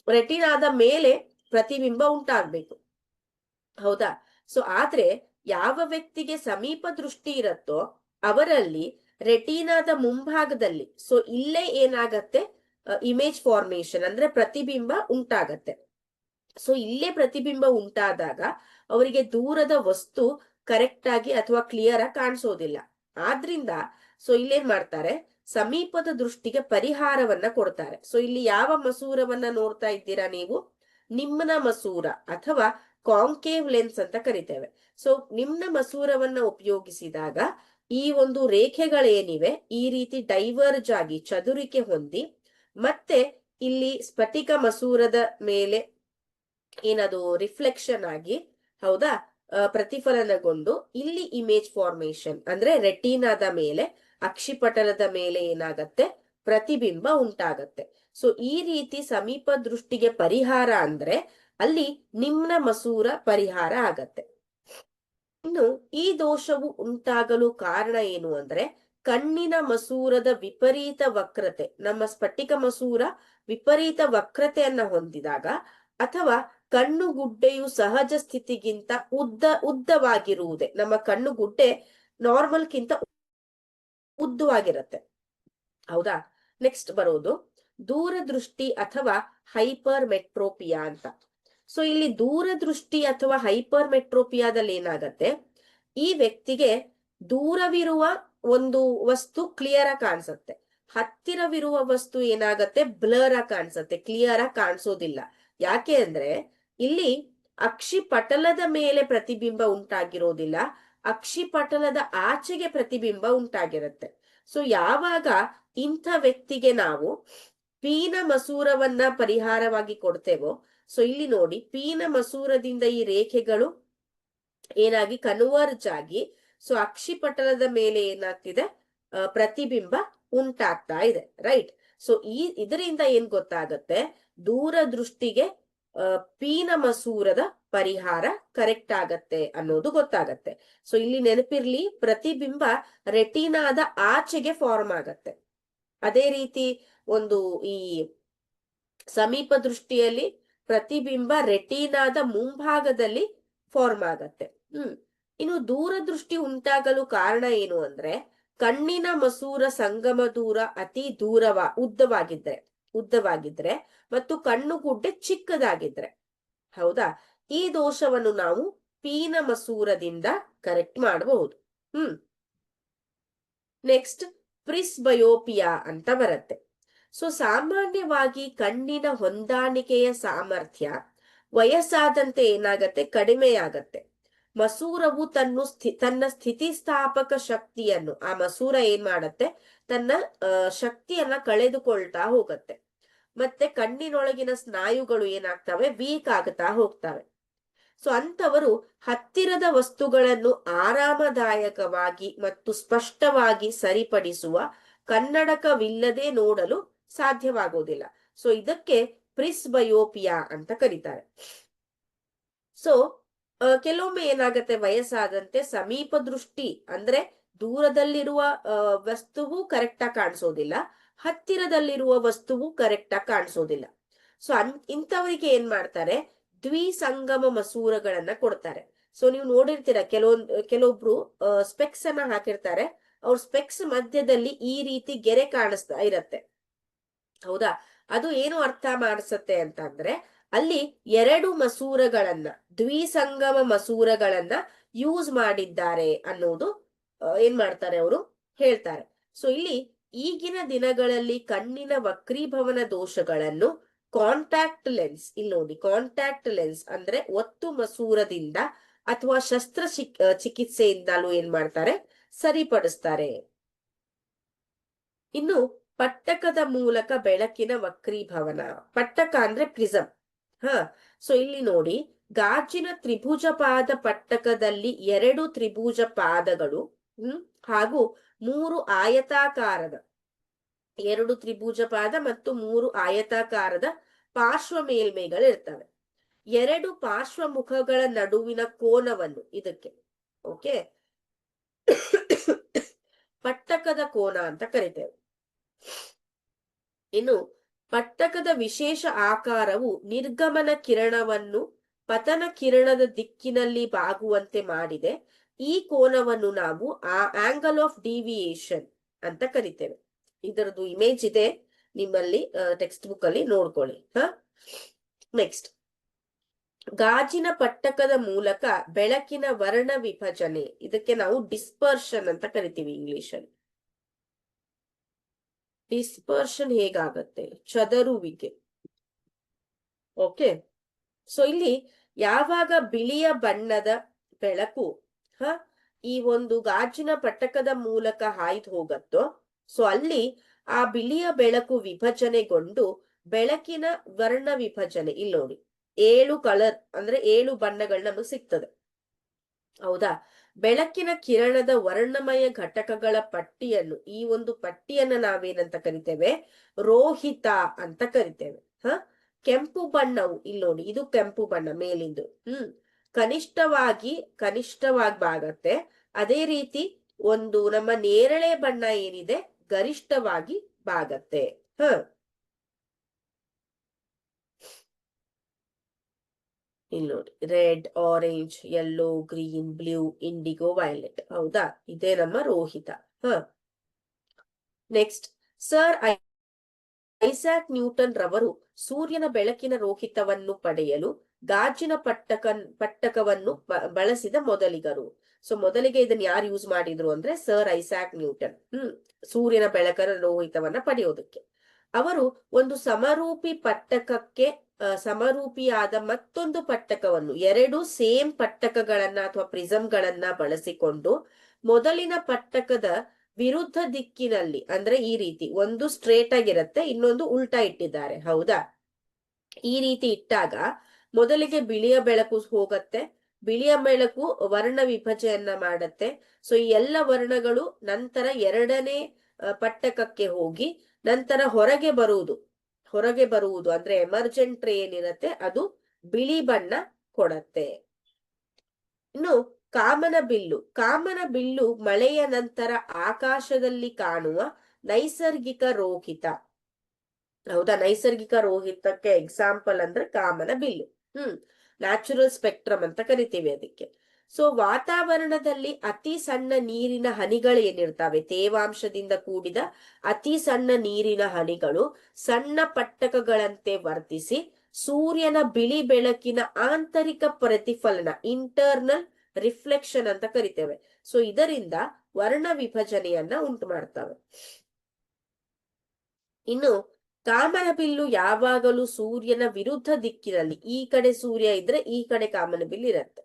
ರೆಟಿನಾದ ಮೇಲೆ ಪ್ರತಿಬಿಂಬ ಉಂಟಾಗ್ಬೇಕು. ಹೌದಾ? ಸೊ ಆದ್ರೆ ಯಾವ ವ್ಯಕ್ತಿಗೆ ಸಮೀಪ ದೃಷ್ಟಿ ಇರತ್ತೋ ಅವರಲ್ಲಿ ರೆಟಿನಾದ ಮುಂಭಾಗದಲ್ಲಿ, ಸೊ ಇಲ್ಲೇ ಏನಾಗತ್ತೆ, ಇಮೇಜ್ ಫಾರ್ಮೇಶನ್ ಅಂದ್ರೆ ಪ್ರತಿಬಿಂಬ ಉಂಟಾಗತ್ತೆ. ಸೊ ಇಲ್ಲೇ ಪ್ರತಿಬಿಂಬ ಉಂಟಾದಾಗ ಅವರಿಗೆ ದೂರದ ವಸ್ತು ಕರೆಕ್ಟ್ ಆಗಿ ಅಥವಾ ಕ್ಲಿಯರ್ ಆಗಿ ಕಾಣಿಸೋದಿಲ್ಲ. ಆದ್ರಿಂದ ಸೊ ಇಲ್ಲೇನ್ ಮಾಡ್ತಾರೆ, ಸಮೀಪದ ದೃಷ್ಟಿಗೆ ಪರಿಹಾರವನ್ನ ಕೊಡ್ತಾರೆ. ಸೊ ಇಲ್ಲಿ ಯಾವ ಮಸೂರವನ್ನ ನೋಡ್ತಾ ಇದ್ದೀರಾ ನೀವು? ನಿಮ್ನ ಮಸೂರ ಅಥವಾ ಕಾಂಕೇವ್ ಲೆನ್ಸ್ ಅಂತ ಕರಿತೇವೆ. ಸೊ ನಿಮ್ನ ಮಸೂರವನ್ನ ಉಪಯೋಗಿಸಿದಾಗ ಈ ಒಂದು ರೇಖೆಗಳೇನಿವೆ ಈ ರೀತಿ ಡೈವರ್ಜ್ ಆಗಿ ಚದುರಿಕೆ ಹೊಂದಿ ಮತ್ತೆ ಇಲ್ಲಿ ಸ್ಫಟಿಕ ಮಸೂರದ ಮೇಲೆ ಏನದು ರಿಫ್ಲೆಕ್ಷನ್ ಆಗಿ, ಹೌದಾ, ಪ್ರತಿಫಲನಗೊಂಡು ಇಲ್ಲಿ ಇಮೇಜ್ ಫಾರ್ಮೇಶನ್ ಅಂದ್ರೆ ರೆಟಿನಾದ ಮೇಲೆ, ಅಕ್ಷಿಪಟಲದ ಮೇಲೆ ಏನಾಗತ್ತೆ, ಪ್ರತಿಬಿಂಬ ಉಂಟಾಗತ್ತೆ. ಸೊ ಈ ರೀತಿ ಸಮೀಪ ದೃಷ್ಟಿಗೆ ಪರಿಹಾರ ಅಂದ್ರೆ ಅಲ್ಲಿ ನಿಮ್ನ ಮಸೂರ ಪರಿಹಾರ ಆಗತ್ತೆ. ಇನ್ನು ಈ ದೋಷವು ಉಂಟಾಗಲು ಕಾರಣ ಏನು ಅಂದ್ರೆ ಕಣ್ಣಿನ ಮಸೂರದ ವಿಪರೀತ ವಕ್ರತೆ. ನಮ್ಮ ಸ್ಫಟಿಕ ಮಸೂರ ವಿಪರೀತ ವಕ್ರತೆಯನ್ನ ಹೊಂದಿದಾಗ ಅಥವಾ ಕಣ್ಣುಗುಡ್ಡೆಯು ಸಹಜ ಸ್ಥಿತಿಗಿಂತ ಉದ್ದವಾಗಿರುವುದೇ. ನಮ್ಮ ಕಣ್ಣುಗುಡ್ಡೆ ನಾರ್ಮಲ್ಗಿಂತ ಉದ್ದವಾಗಿರತ್ತೆ. ಹೌದಾ? ನೆಕ್ಸ್ಟ್ ಬರೋದು ದೂರದೃಷ್ಟಿ ಅಥವಾ ಹೈಪರ್ ಮೆಟ್ರೋಪಿಯಾ ಅಂತ. ಸೊ ಇಲ್ಲಿ ದೂರದೃಷ್ಟಿ ಅಥವಾ ಹೈಪರ್ ಮೆಟ್ರೋಪಿಯಾದಲ್ಲಿ ಏನಾಗತ್ತೆ, ಈ ವ್ಯಕ್ತಿಗೆ ದೂರವಿರುವ ಒಂದು ವಸ್ತು ಕ್ಲಿಯರ್ ಆಗಿ ಕಾಣಿಸುತ್ತೆ, ಹತ್ತಿರವಿರುವ ವಸ್ತು ಏನಾಗತ್ತೆ, ಬ್ಲರ್ ಆಗಿ ಕಾಣಿಸುತ್ತೆ, ಕ್ಲಿಯರ್ ಆಗಿ ಕಾಣಿಸೋದಿಲ್ಲ. ಯಾಕೆ ಅಂದ್ರೆ ಇಲ್ಲಿ ಅಕ್ಷಿಪಟಲದ ಮೇಲೆ ಪ್ರತಿಬಿಂಬ ಉಂಟಾಗಿರೋದಿಲ್ಲ, ಅಕ್ಷಿಪಟಲದ ಆಚೆಗೆ ಪ್ರತಿಬಿಂಬ ಉಂಟಾಗಿರುತ್ತೆ. ಸೊ ಯಾವಾಗ ಇಂಥ ವ್ಯಕ್ತಿಗೆ ನಾವು ಪೀನ ಮಸೂರವನ್ನ ಪರಿಹಾರವಾಗಿ ಕೊಡ್ತೇವೋ, ಸೊ ಇಲ್ಲಿ ನೋಡಿ, ಪೀನ ಮಸೂರದಿಂದ ಈ ರೇಖೆಗಳು ಏನಾಗಿ ಕನ್ವರ್ಜ್ ಆಗಿ ಸೊ ಅಕ್ಷಿಪಟಲದ ಮೇಲೆ ಏನಾಗ್ತಿದೆ, ಪ್ರತಿಬಿಂಬ ಉಂಟಾಗ್ತಾ ಇದೆ. ರೈಟ್? ಸೊ ಇದರಿಂದ ಏನ್ ಗೊತ್ತಾಗತ್ತೆ, ದೂರದೃಷ್ಟಿಗೆ ಪೀನ ಮಸೂರದ ಪರಿಹಾರ ಕರೆಕ್ಟ್ ಆಗತ್ತೆ ಅನ್ನೋದು ಗೊತ್ತಾಗತ್ತೆ. ಸೊ ಇಲ್ಲಿ ನೆನಪಿರ್ಲಿ, ಪ್ರತಿಬಿಂಬ ರೆಟಿನಾದ ಆಚೆಗೆ ಫಾರ್ಮ್ ಆಗತ್ತೆ. ಅದೇ ರೀತಿ ಒಂದು ಈ ಸಮೀಪ ದೃಷ್ಟಿಯಲ್ಲಿ ಪ್ರತಿಬಿಂಬ ರೆಟಿನಾದ ಮುಂಭಾಗದಲ್ಲಿ ಫಾರ್ಮ್ ಆಗತ್ತೆ. ಇನ್ನು ದೂರದೃಷ್ಟಿ ಉಂಟಾಗಲು ಕಾರಣ ಏನು ಅಂದ್ರೆ ಕಣ್ಣಿನ ಮಸೂರ ಸಂಗಮ ದೂರ ಅತಿ ಉದ್ದವಾಗಿದ್ರೆ ಮತ್ತು ಕಣ್ಣುಗುಡ್ಡೆ ಚಿಕ್ಕದಾಗಿದ್ರೆ. ಹೌದಾ? ಈ ದೋಷವನ್ನು ನಾವು ಪೀನ ಮಸೂರದಿಂದ ಕರೆಕ್ಟ್ ಮಾಡಬಹುದು. ನೆಕ್ಸ್ಟ್ ಪ್ರಿಸ್ಬಯೋಪಿಯಾ ಅಂತ ಬರುತ್ತೆ. ಸೊ ಸಾಮಾನ್ಯವಾಗಿ ಕಣ್ಣಿನ ಹೊಂದಾಣಿಕೆಯ ಸಾಮರ್ಥ್ಯ ವಯಸ್ಸಾದಂತೆ ಏನಾಗತ್ತೆ, ಕಡಿಮೆಯಾಗತ್ತೆ. ಮಸೂರವು ತನ್ನ ಸ್ಥಿತಿಸ್ಥಾಪಕ ಶಕ್ತಿಯನ್ನು, ಆ ಮಸೂರ ಏನ್ ಮಾಡತ್ತೆ, ತನ್ನ ಶಕ್ತಿಯನ್ನ ಕಳೆದುಕೊಳ್ತಾ ಹೋಗತ್ತೆ. ಮತ್ತೆ ಕಣ್ಣಿನೊಳಗಿನ ಸ್ನಾಯುಗಳು ಏನಾಗ್ತವೆ, ವೀಕ್ ಆಗ್ತಾ ಹೋಗ್ತವೆ. ಸೊ ಅಂತವರು ಹತ್ತಿರದ ವಸ್ತುಗಳನ್ನು ಆರಾಮದಾಯಕವಾಗಿ ಮತ್ತು ಸ್ಪಷ್ಟವಾಗಿ ಸರಿಪಡಿಸುವ ಕನ್ನಡಕವಿಲ್ಲದೆ ನೋಡಲು ಸಾಧ್ಯವಾಗೋದಿಲ್ಲ. ಸೊ ಇದಕ್ಕೆ ಪ್ರಿಸ್ಬಯೋಪಿಯಾ ಅಂತ ಕರೀತಾರೆ. ಸೊ ಕೆಲವೊಮ್ಮೆ ಏನಾಗತ್ತೆ, ವಯಸ್ಸಾದಂತೆ ಸಮೀಪ ದೃಷ್ಟಿ ಅಂದ್ರೆ ದೂರದಲ್ಲಿರುವ ವಸ್ತುವು ಕರೆಕ್ಟ್ ಆಗಿ ಕಾಣಿಸೋದಿಲ್ಲ, ಹತ್ತಿರದಲ್ಲಿರುವ ವಸ್ತುವು ಕರೆಕ್ಟ್ ಆಗಿ ಕಾಣಿಸೋದಿಲ್ಲ. ಸೊ ಇಂಥವರಿಗೆ ಏನ್ ಮಾಡ್ತಾರೆ, ದ್ವಿಸಂಗಮ ಮಸೂರಗಳನ್ನ ಕೊಡ್ತಾರೆ. ಸೊ ನೀವು ನೋಡಿರ್ತೀರ, ಕೆಲವೊಬ್ರು ಸ್ಪೆಕ್ಸ್ ಅನ್ನ ಹಾಕಿರ್ತಾರೆ, ಅವ್ರ ಸ್ಪೆಕ್ಸ್ ಮಧ್ಯದಲ್ಲಿ ಈ ರೀತಿ ಗೆರೆ ಕಾಣಿಸ್ತಾ ಇರತ್ತೆ. ಹೌದಾ? ಅದು ಏನು ಅರ್ಥ ಮಾಡಿಸತ್ತೆ ಅಂತ ಅಂದ್ರೆ ಅಲ್ಲಿ ಎರಡು ಮಸೂರಗಳನ್ನ, ದ್ವಿಸಂಗಮ ಮಸೂರಗಳನ್ನ ಯೂಸ್ ಮಾಡಿದ್ದಾರೆ ಅನ್ನೋದು ಏನ್ ಮಾಡ್ತಾರೆ, ಅವರು ಹೇಳ್ತಾರೆ. ಸೊ ಇಲ್ಲಿ ಈಗಿನ ದಿನಗಳಲ್ಲಿ ಕಣ್ಣಿನ ವಕ್ರೀಭವನ ದೋಷಗಳನ್ನು ಕಾಂಟ್ಯಾಕ್ಟ್ ಲೆನ್ಸ್, ಇಲ್ಲಿ ನೋಡಿ, ಕಾಂಟ್ಯಾಕ್ಟ್ ಲೆನ್ಸ್ ಅಂದ್ರೆ ಒತ್ತು ಮಸೂರದಿಂದ ಅಥವಾ ಚಿಕಿತ್ಸೆಯಿಂದಲೂ ಏನ್ ಮಾಡ್ತಾರೆ, ಸರಿಪಡಿಸ್ತಾರೆ. ಇನ್ನು ಪಟ್ಟಕದ ಮೂಲಕ ಬೆಳಕಿನ ವಕ್ರೀಭವನ. ಪಟ್ಟಕ ಅಂದ್ರೆ ಪ್ರಿಸಮ್. ಸೊ ಇಲ್ಲಿ ನೋಡಿ, ಗಾಜಿನ ತ್ರಿಭುಜ ಪಾದ ಪಟ್ಟಕದಲ್ಲಿ 2 ತ್ರಿಭುಜ ಪಾದಗಳು ಹಾಗೂ 3 ಆಯತಾಕಾರದ 2 ತ್ರಿಭುಜ ಪಾದ ಮತ್ತು 3 ಆಯತಾಕಾರದ ಪಾರ್ಶ್ವ ಮೇಲ್ಮೈಗಳಿರ್ತವೆ. 2 ಪಾರ್ಶ್ವ ಮುಖಗಳ ನಡುವಿನ ಕೋನವನ್ನು ಇದಕ್ಕೆ ಓಕೆ ಪಟ್ಟಕದ ಕೋನ ಅಂತ ಕರಿತೇವೆ. ಇನ್ನು ಪಟ್ಟಕದ ವಿಶೇಷ ಆಕಾರವು ನಿರ್ಗಮನ ಕಿರಣವನ್ನು ಪತನ ಕಿರಣದ ದಿಕ್ಕಿನಲ್ಲಿ ಬಾಗುವಂತೆ ಮಾಡಿದೆ. ಈ ಕೋನವನ್ನು ನಾವು ಆಂಗಲ್ ಆಫ್ ಡಿವಿಯೇಷನ್ ಅಂತ ಕರಿತೇವೆ. ಇದರದ್ದು ಇಮೇಜ್ ಇದೆ ನಿಮ್ಮಲ್ಲಿ ಟೆಕ್ಸ್ಟ್ ಬುಕ್ ಅಲ್ಲಿ ನೋಡ್ಕೊಳ್ಳಿ. ನೆಕ್ಸ್ಟ್, ಗಾಜಿನ ಪಟ್ಟಕದ ಮೂಲಕ ಬೆಳಕಿನ ವರ್ಣ ವಿಭಜನೆ. ಇದಕ್ಕೆ ನಾವು ಡಿಸ್ಪರ್ಷನ್ ಅಂತ ಕರಿತೀವಿ ಇಂಗ್ಲಿಷ್ ಅಲ್ಲಿ. ಡಿಸ್ಪರ್ಷನ್ ಹೇಗಾಗತ್ತೆ, ಚದರುವಿಕೆ. ಓಕೆ, ಸೊ ಇಲ್ಲಿ ಯಾವಾಗ ಬಿಳಿಯ ಬಣ್ಣದ ಬೆಳಕು ಈ ಒಂದು ಗಾಜಿನ ಪಟ್ಟಕದ ಮೂಲಕ ಹಾಯ್ದು ಹೋಗತ್ತೋ, ಸೊ ಅಲ್ಲಿ ಆ ಬಿಳಿಯ ಬೆಳಕು ವಿಭಜನೆಗೊಂಡು ಬೆಳಕಿನ ವರ್ಣ ವಿಭಜನೆ, ಇಲ್ಲಿ ನೋಡಿ 7 ಕಲರ್ ಅಂದ್ರೆ 7 ಬಣ್ಣಗಳು ನಮಗೆ ಸಿಗ್ತದೆ. ಹೌದಾ? ಬೆಳಕಿನ ಕಿರಣದ ವರ್ಣಮಯ ಘಟಕಗಳ ಪಟ್ಟಿಯನ್ನು, ಈ ಒಂದು ಪಟ್ಟಿಯನ್ನ ನಾವೇನಂತ ಕರಿತೇವೆ, ರೋಹಿತ ಅಂತ ಕರಿತೇವೆ. ಕೆಂಪು ಬಣ್ಣವು ಇಲ್ಲಿ ನೋಡಿ, ಇದು ಕೆಂಪು ಬಣ್ಣ ಮೇಲಿಂದು ಕನಿಷ್ಠವಾಗಿ ಬಾಗತ್ತೆ. ಅದೇ ರೀತಿ ಒಂದು ನಮ್ಮ ನೇರಳೆ ಬಣ್ಣ ಏನಿದೆ ಗರಿಷ್ಠವಾಗಿ ಬಾಗತ್ತೆ. ಇಲ್ಲಿ ನೋಡಿ, red, orange, yellow, green, blue, IndiGo, violet. ಹೌದಾ? ಇದೇ ನಮ್ಮ ರೋಹಿತ. ನೆಕ್ಸ್ಟ್, ಸರ್ ಐಸಾಕ್ ನ್ಯೂಟನ್ ರವರು ಸೂರ್ಯನ ಬೆಳಕಿನ ರೋಹಿತವನ್ನು ಪಡೆಯಲು ಗಾಜಿನ ಪಟ್ಟಕವನ್ನು ಬಳಸಿದ ಮೊದಲಿಗರು. ಸೊ ಮೊದಲಿಗೆ ಇದನ್ನ ಯಾರು ಯೂಸ್ ಮಾಡಿದ್ರು ಅಂದ್ರೆ ಸರ್ ಐಸಾಕ್ ನ್ಯೂಟನ್. ಸೂರ್ಯನ ಬೆಳಕಿನ ರೋಹಿತವನ್ನ ಪಡೆಯೋದಕ್ಕೆ ಅವರು ಒಂದು ಸಮರೂಪಿ ಪಟ್ಟಕಕ್ಕೆ ಸಮರೂಪಿಯಾದ ಮತ್ತೊಂದು ಪಟ್ಟಕವನ್ನು, 2 ಸೇಮ್ ಪಟ್ಟಕಗಳನ್ನ ಅಥವಾ ಪ್ರಿಸಮ್ಗಳನ್ನ ಬಳಸಿಕೊಂಡು ಮೊದಲಿನ ಪಟ್ಟಕದ ವಿರುದ್ಧ ದಿಕ್ಕಿನಲ್ಲಿ, ಅಂದ್ರೆ ಈ ರೀತಿ ಒಂದು ಸ್ಟ್ರೇಟ್ ಆಗಿರುತ್ತೆ, ಇನ್ನೊಂದು ಉಲ್ಟಾ ಇಟ್ಟಿದ್ದಾರೆ. ಹೌದಾ? ಈ ರೀತಿ ಇಟ್ಟಾಗ ಮೊದಲಿಗೆ ಬಿಳಿಯ ಬೆಳಕು ಹೋಗತ್ತೆ, ಬಿಳಿಯ ಬೆಳಕು ವರ್ಣ ವಿಭಜನೆಯನ್ನ ಮಾಡತ್ತೆ. ಸೊ ಈ ಎಲ್ಲ ವರ್ಣಗಳು ನಂತರ 2ನೇ ಪಟ್ಟಕಕ್ಕೆ ಹೋಗಿ ನಂತರ ಹೊರಗೆ ಬರುವುದು ಅಂದ್ರೆ ಎಮರ್ಜೆಂಟ್ ರೇ ಏನಿರತ್ತೆ ಅದು ಬಿಳಿ ಬಣ್ಣ ಕೊಡತ್ತೆ. ಇನ್ನು ಕಾಮನ ಬಿಲ್ಲು ಮಳೆಯ ನಂತರ ಆಕಾಶದಲ್ಲಿ ಕಾಣುವ ನೈಸರ್ಗಿಕ ರೋಹಿತ. ಹೌದಾ? ನೈಸರ್ಗಿಕ ರೋಹಿತಕ್ಕೆ ಎಕ್ಸಾಂಪಲ್ ಅಂದ್ರೆ ಕಾಮನ ಬಿಲ್ಲು. ನ್ಯಾಚುರಲ್ ಸ್ಪೆಕ್ಟ್ರಮ್ ಅಂತ ಕರಿತೀವಿ ಅದಕ್ಕೆ. ಸೊ ವಾತಾವರಣದಲ್ಲಿ ಅತಿ ಸಣ್ಣ ನೀರಿನ ಹನಿಗಳು ಏನಿರ್ತಾವೆ, ತೇವಾಂಶದಿಂದ ಕೂಡಿದ ಅತಿ ಸಣ್ಣ ನೀರಿನ ಹನಿಗಳು ಸಣ್ಣ ಪಟ್ಟಕಗಳಂತೆ ವರ್ತಿಸಿ ಸೂರ್ಯನ ಬಿಳಿ ಬೆಳಕಿನ ಆಂತರಿಕ ಪ್ರತಿಫಲನ, ಇಂಟರ್ನಲ್ ರಿಫ್ಲೆಕ್ಷನ್ ಅಂತ ಕರಿತೇವೆ. ಸೊ ಇದರಿಂದ ವರ್ಣ ವಿಭಜನೆಯನ್ನ ಉಂಟು ಮಾಡ್ತವೆ. ಇನ್ನು ಕಾಮನಬಿಲ್ಲು ಯಾವಾಗಲೂ ಸೂರ್ಯನ ವಿರುದ್ಧ ದಿಕ್ಕಿನಲ್ಲಿ, ಈ ಕಡೆ ಸೂರ್ಯ ಇದ್ರೆ ಈ ಕಡೆ ಕಾಮನಬಿಲ್ಲು ಇರುತ್ತೆ.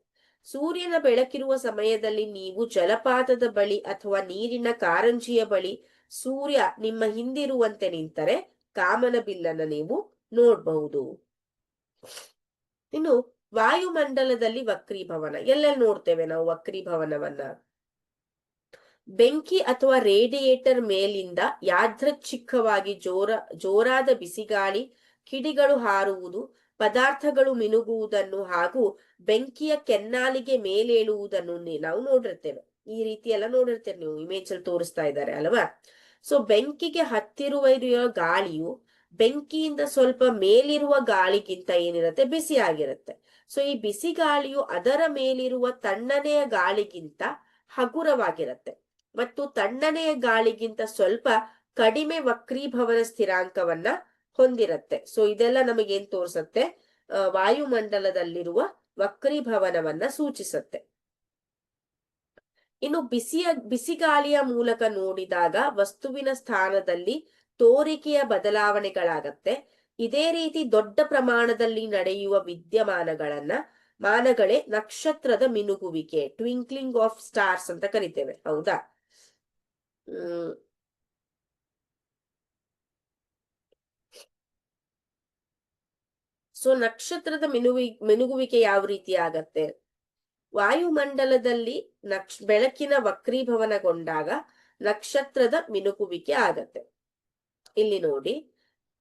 ಸೂರ್ಯನ ಬೆಳಕಿರುವ ಸಮಯದಲ್ಲಿ ನೀವು ಜಲಪಾತದ ಬಳಿ ಅಥವಾ ನೀರಿನ ಕಾರಂಜಿಯ ಬಳಿ ಸೂರ್ಯ ನಿಮ್ಮ ಹಿಂದಿರುವಂತೆ ನಿಂತರೆ ಕಾಮನಬಿಲ್ಲನ್ನ ನೀವು ನೋಡಬಹುದು. ಇನ್ನು ವಾಯುಮಂಡಲದಲ್ಲಿ ವಕ್ರೀಭವನ. ಎಲ್ಲೆಲ್ಲಿ ನೋಡ್ತೇವೆ ನಾವು ವಕ್ರೀಭವನವನ್ನ? ಬೆಂಕಿ ಅಥವಾ ರೇಡಿಯೇಟರ್ ಮೇಲಿಂದ ಯಾದೃಚ್ಛಿಕವಾಗಿ ಜೋರಾದ ಬಿಸಿಗಾಳಿ, ಕಿಡಿಗಳು ಹಾರುವುದು, ಪದಾರ್ಥಗಳು ಮಿನುಗುವುದನ್ನು ಹಾಗೂ ಬೆಂಕಿಯ ಕೆನ್ನಾಲಿಗೆ ಮೇಲೇಳುವುದನ್ನು ನಾವು ನೋಡಿರ್ತೇವೆ. ಈ ರೀತಿ ಎಲ್ಲ ನೋಡಿರ್ತೇವೆ, ನೀವು ಇಮೇಜ್ ಅಲ್ಲಿ ತೋರಿಸ್ತಾ ಇದ್ದಾರೆ ಅಲ್ವಾ? ಸೊ ಬೆಂಕಿಗೆ ಹತ್ತಿರುವ ಗಾಳಿಯು ಬೆಂಕಿಯಿಂದ ಸ್ವಲ್ಪ ಮೇಲಿರುವ ಗಾಳಿಗಿಂತ ಏನಿರುತ್ತೆ, ಬಿಸಿ ಆಗಿರುತ್ತೆ. ಸೊ ಈ ಬಿಸಿ ಗಾಳಿಯು ಅದರ ಮೇಲಿರುವ ತಣ್ಣನೆಯ ಗಾಳಿಗಿಂತ ಹಗುರವಾಗಿರುತ್ತೆ ಮತ್ತು ತಣ್ಣನೆಯ ಗಾಳಿಗಿಂತ ಸ್ವಲ್ಪ ಕಡಿಮೆ ವಕ್ರೀಭವನ ಸ್ಥಿರಾಂಕವನ್ನ ಹೊಂದಿರುತ್ತೆ. ಸೊ ಇದೆಲ್ಲ ನಮಗೇನ್ ತೋರಿಸುತ್ತೆ? ವಾಯುಮಂಡಲದಲ್ಲಿರುವ ವಕ್ರೀಭವನವನ್ನ ಸೂಚಿಸುತ್ತೆ. ಇನ್ನು ಬಿಸಿಗಾಳಿಯ ಮೂಲಕ ನೋಡಿದಾಗ ವಸ್ತುವಿನ ಸ್ಥಾನದಲ್ಲಿ ತೋರಿಕೆಯ ಬದಲಾವಣೆಗಳಾಗತ್ತೆ. ಇದೇ ರೀತಿ ದೊಡ್ಡ ಪ್ರಮಾಣದಲ್ಲಿ ನಡೆಯುವ ವಿದ್ಯಮಾನಗಳನ್ನ ಮಾನಗಳೇ ನಕ್ಷತ್ರದ ಮಿನುಗುವಿಕೆ, ಟ್ವಿಂಕ್ಲಿಂಗ್ ಆಫ್ ಸ್ಟಾರ್ಸ್ ಅಂತ ಕರಿತೇವೆ. ಹೌದಾ? ಸೊ ನಕ್ಷತ್ರದ ಮಿನುಗುವಿಕೆ ಯಾವ ರೀತಿ ಆಗತ್ತೆ? ವಾಯುಮಂಡಲದಲ್ಲಿ ಬೆಳಕಿನ ವಕ್ರೀಭವನಗೊಂಡಾಗ ನಕ್ಷತ್ರದ ಮಿನುಗುವಿಕೆ ಆಗತ್ತೆ. ಇಲ್ಲಿ ನೋಡಿ,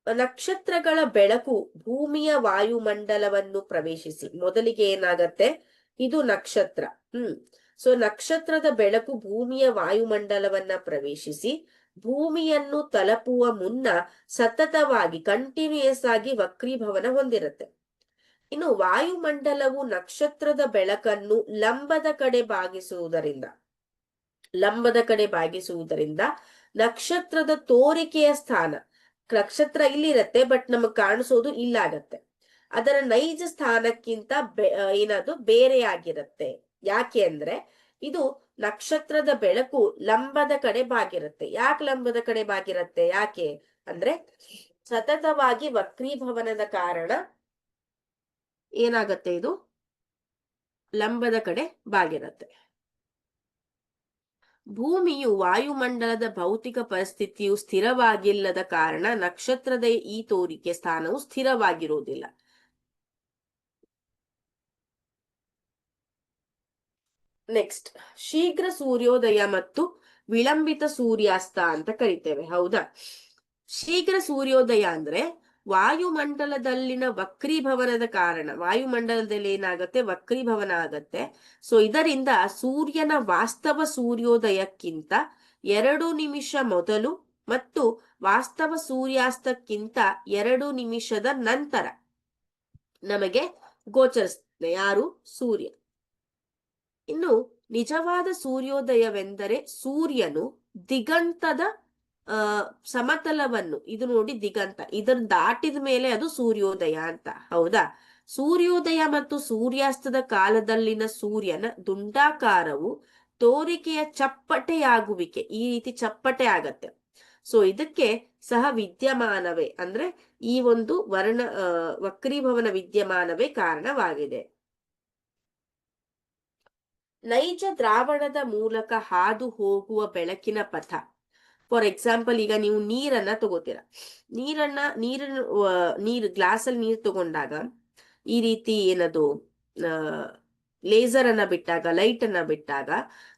ನಕ್ಷತ್ರಗಳ ಬೆಳಕು ಭೂಮಿಯ ವಾಯುಮಂಡಲವನ್ನು ಪ್ರವೇಶಿಸಿ, ಮೊದಲಿಗೆ ಏನಾಗತ್ತೆ, ಇದು ನಕ್ಷತ್ರ. ಸೊ ನಕ್ಷತ್ರದ ಬೆಳಕು ಭೂಮಿಯ ವಾಯುಮಂಡಲವನ್ನ ಪ್ರವೇಶಿಸಿ ಭೂಮಿಯನ್ನು ತಲುಪುವ ಮುನ್ನ ಸತತವಾಗಿ ಕಂಟಿನ್ಯೂಯಸ್ ಆಗಿ ವಕ್ರೀಭವನ ಹೊಂದಿರುತ್ತೆ. ಇನ್ನು ವಾಯುಮಂಡಲವು ನಕ್ಷತ್ರದ ಬೆಳಕನ್ನು ಲಂಬದ ಕಡೆ ಬಾಗಿಸುವುದರಿಂದ ನಕ್ಷತ್ರದ ತೋರಿಕೆಯ ಸ್ಥಾನ, ನಕ್ಷತ್ರ ಇಲ್ಲಿರತ್ತೆ ಬಟ್ ನಮಗ್ ಕಾಣಿಸೋದು ಇಲ್ಲಾಗತ್ತೆ, ಅದರ ನೈಜ ಸ್ಥಾನಕ್ಕಿಂತ ಏನದು ಬೇರೆಯಾಗಿರುತ್ತೆ. ಯಾಕೆ ಅಂದ್ರೆ ಇದು ನಕ್ಷತ್ರದ ಬೆಳಕು ಲಂಬದ ಕಡೆ ಬಾಗಿರುತ್ತೆ. ಯಾಕೆ ಲಂಬದ ಕಡೆ ಬಾಗಿರುತ್ತೆ? ಯಾಕೆ ಅಂದ್ರೆ ಸತತವಾಗಿ ವಕ್ರೀಭವನದ ಕಾರಣ ಏನಾಗತ್ತೆ, ಇದು ಲಂಬದ ಕಡೆ ಬಾಗಿರುತ್ತೆ. ಭೂಮಿಯು ವಾಯುಮಂಡಲದ ಭೌತಿಕ ಪರಿಸ್ಥಿತಿಯು ಸ್ಥಿರವಾಗಿಲ್ಲದ ಕಾರಣ ನಕ್ಷತ್ರದ ಈ ತೋರಿಕೆ ಸ್ಥಾನವು ಸ್ಥಿರವಾಗಿರುವುದಿಲ್ಲ. ನೆಕ್ಸ್ಟ್, ಶೀಘ್ರ ಸೂರ್ಯೋದಯ ಮತ್ತು ವಿಳಂಬಿತ ಸೂರ್ಯಾಸ್ತ ಅಂತ ಕರಿತೇವೆ. ಹೌದಾ? ಶೀಘ್ರ ಸೂರ್ಯೋದಯ ಅಂದ್ರೆ ವಾಯುಮಂಡಲದಲ್ಲಿನ ವಕ್ರೀಭವನದ ಕಾರಣ, ವಾಯುಮಂಡಲದಲ್ಲಿ ಏನಾಗತ್ತೆ, ವಕ್ರೀಭವನ ಆಗತ್ತೆ. ಸೊ ಇದರಿಂದ ಸೂರ್ಯನ ವಾಸ್ತವ ಸೂರ್ಯೋದಯಕ್ಕಿಂತ 2 ನಿಮಿಷ ಮೊದಲು ಮತ್ತು ವಾಸ್ತವ ಸೂರ್ಯಾಸ್ತಕ್ಕಿಂತ 2 ನಿಮಿಷದ ನಂತರ ನಮಗೆ ಗೋಚರಿಸುತ್ತೆ ಯಾರು? ಸೂರ್ಯ. ಇನ್ನು ನಿಜವಾದ ಸೂರ್ಯೋದಯವೆಂದರೆ ಸೂರ್ಯನು ದಿಗಂತದ ಸಮತಲವನ್ನು, ಇದು ನೋಡಿ ದಿಗಂತ, ಇದನ್ನ ದಾಟಿದ ಮೇಲೆ ಅದು ಸೂರ್ಯೋದಯ ಅಂತ. ಹೌದಾ? ಸೂರ್ಯೋದಯ ಮತ್ತು ಸೂರ್ಯಾಸ್ತದ ಕಾಲದಲ್ಲಿನ ಸೂರ್ಯನ ದುಂಡಾಕಾರವು ತೋರಿಕೆಯ ಚಪ್ಪಟೆಯಾಗುವಿಕೆ, ಈ ರೀತಿ ಚಪ್ಪಟೆ ಆಗತ್ತೆ. ಸೊ ಇದಕ್ಕೆ ಸಹ ವಿದ್ಯಮಾನವೇ ಅಂದ್ರೆ ಈ ಒಂದು ವಕ್ರೀಭವನ ವಿದ್ಯಮಾನವೇ ಕಾರಣವಾಗಿದೆ. ನೈಜ ದ್ರಾವಣದ ಮೂಲಕ ಹಾದು ಹೋಗುವ ಬೆಳಕಿನ ಪಥ. ಫಾರ್ ಎಕ್ಸಾಂಪಲ್, ಈಗ ನೀವು ನೀರನ್ನ ತಗೋತೀರ, ನೀರು ಗ್ಲಾಸ್ ಅಲ್ಲಿ ನೀರು ತಗೊಂಡಾಗ ಈ ರೀತಿ ಏನದು ಲೇಸರ್ ಅನ್ನ ಬಿಟ್ಟಾಗ, ಲೈಟ್ ಅನ್ನ ಬಿಟ್ಟಾಗ,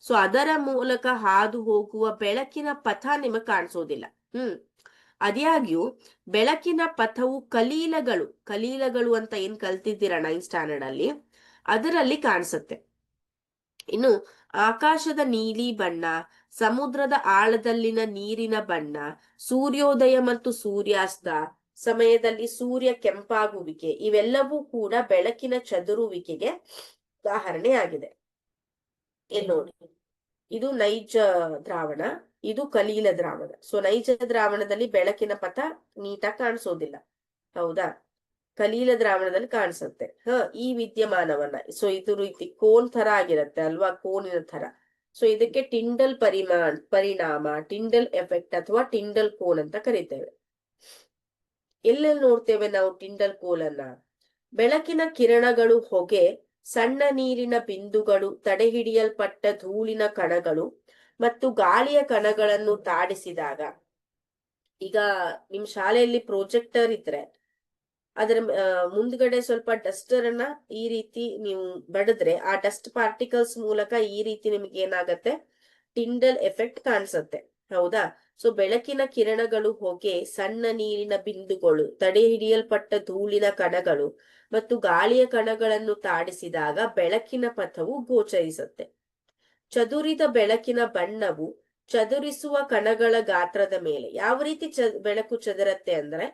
ಸೊ ಅದರ ಮೂಲಕ ಹಾದು ಹೋಗುವ ಬೆಳಕಿನ ಪಥ ನಿಮಗೆ ಕಾಣಿಸೋದಿಲ್ಲ. ಅದ್ಯಾಗ್ಯೂ ಬೆಳಕಿನ ಪಥವು ಕಲೀಲಗಳು ಅಂತ ಏನ್ ಕಲ್ತಿದ್ದೀರಾ 9th ಸ್ಟ್ಯಾಂಡರ್ಡ್ ಅಲ್ಲಿ, ಅದರಲ್ಲಿ ಕಾಣಿಸುತ್ತೆ. ಇನ್ನು ಆಕಾಶದ ನೀಲಿ ಬಣ್ಣ, ಸಮುದ್ರದ ಆಳದಲ್ಲಿನ ನೀರಿನ ಬಣ್ಣ, ಸೂರ್ಯೋದಯ ಮತ್ತು ಸೂರ್ಯಾಸ್ತ ಸಮಯದಲ್ಲಿ ಸೂರ್ಯ ಕೆಂಪಾಗುವಿಕೆ, ಇವೆಲ್ಲವೂ ಕೂಡ ಬೆಳಕಿನ ಚದುರುವಿಕೆಗೆ ಉದಾಹರಣೆ ಆಗಿದೆ. ಇಲ್ಲಿ ನೋಡಿ, ಇದು ನೈಜ ದ್ರಾವಣ, ಇದು ಕಲೀಲ ದ್ರಾವಣ. ಸೊ ನೈಜ ದ್ರಾವಣದಲ್ಲಿ ಬೆಳಕಿನ ಪಥ ನೀಟಾಗಿ ಕಾಣಿಸೋದಿಲ್ಲ. ಹೌದಾ? ಕಲೀಲ ದ್ರಾವಣದಲ್ಲಿ ಕಾಣಿಸುತ್ತೆ. ಈ ವಿದ್ಯಮಾನವನ್ನ, ಸೊ ಇದು ರೀತಿ ಕೋನ್ ತರ ಆಗಿರುತ್ತೆ ಅಲ್ವಾ, ಕೋನಿನ ತರ. ಸೊ ಇದಕ್ಕೆ ಟಿಂಡಲ್ ಪರಿಣಾಮ, ಟಿಂಡಲ್ ಎಫೆಕ್ಟ್ ಅಥವಾ ಟಿಂಡಲ್ ಕೋನ್ ಅಂತ ಕರಿತೇವೆ. ಎಲ್ಲೆಲ್ಲಿ ನೋಡ್ತೇವೆ ನಾವು ಟಿಂಡಲ್ ಕೋಲನ್ನ? ಬೆಳಕಿನ ಕಿರಣಗಳು, ಹೊಗೆ, ಸಣ್ಣ ನೀರಿನ ಬಿಂದುಗಳು, ತಡೆಹಿಡಿಯಲ್ಪಟ್ಟ ಧೂಳಿನ ಕಣಗಳು ಮತ್ತು ಗಾಳಿಯ ಕಣಗಳನ್ನು ತಾಡಿಸಿದಾಗ. ಈಗ ನಿಮ್ ಶಾಲೆಯಲ್ಲಿ ಪ್ರೊಜೆಕ್ಟರ್ ಇದ್ರೆ ಅದರ ಮುಂದ್ಗಡೆ ಸ್ವಲ್ಪ ಡಸ್ಟರ್ ಅನ್ನ ಈ ರೀತಿ ನೀವು ಬಡಿದ್ರೆ ಆ ಡಸ್ಟ್ ಪಾರ್ಟಿಕಲ್ಸ್ ಮೂಲಕ ಈ ರೀತಿ ನಿಮ್ಗೆ ಏನಾಗತ್ತೆ, ಟಿಂಡಲ್ ಎಫೆಕ್ಟ್ ಕಾಣಿಸುತ್ತೆ. ಹೌದಾ? ಸೊ ಬೆಳಕಿನ ಕಿರಣಗಳು, ಹೊಗೆ, ಸಣ್ಣ ನೀರಿನ ಬಿಂದುಗಳು, ತಡೆ ಹಿಡಿಯಲ್ಪಟ್ಟ ಧೂಳಿನ ಕಣಗಳು ಮತ್ತು ಗಾಳಿಯ ಕಣಗಳನ್ನು ತಾಡಿಸಿದಾಗ ಬೆಳಕಿನ ಪಥವು ಗೋಚರಿಸುತ್ತೆ. ಚದುರಿದ ಬೆಳಕಿನ ಬಣ್ಣವು ಚದುರಿಸುವ ಕಣಗಳ ಗಾತ್ರದ ಮೇಲೆ, ಯಾವ ರೀತಿ ಬೆಳಕು ಚದುರತ್ತೆ ಅಂದ್ರೆ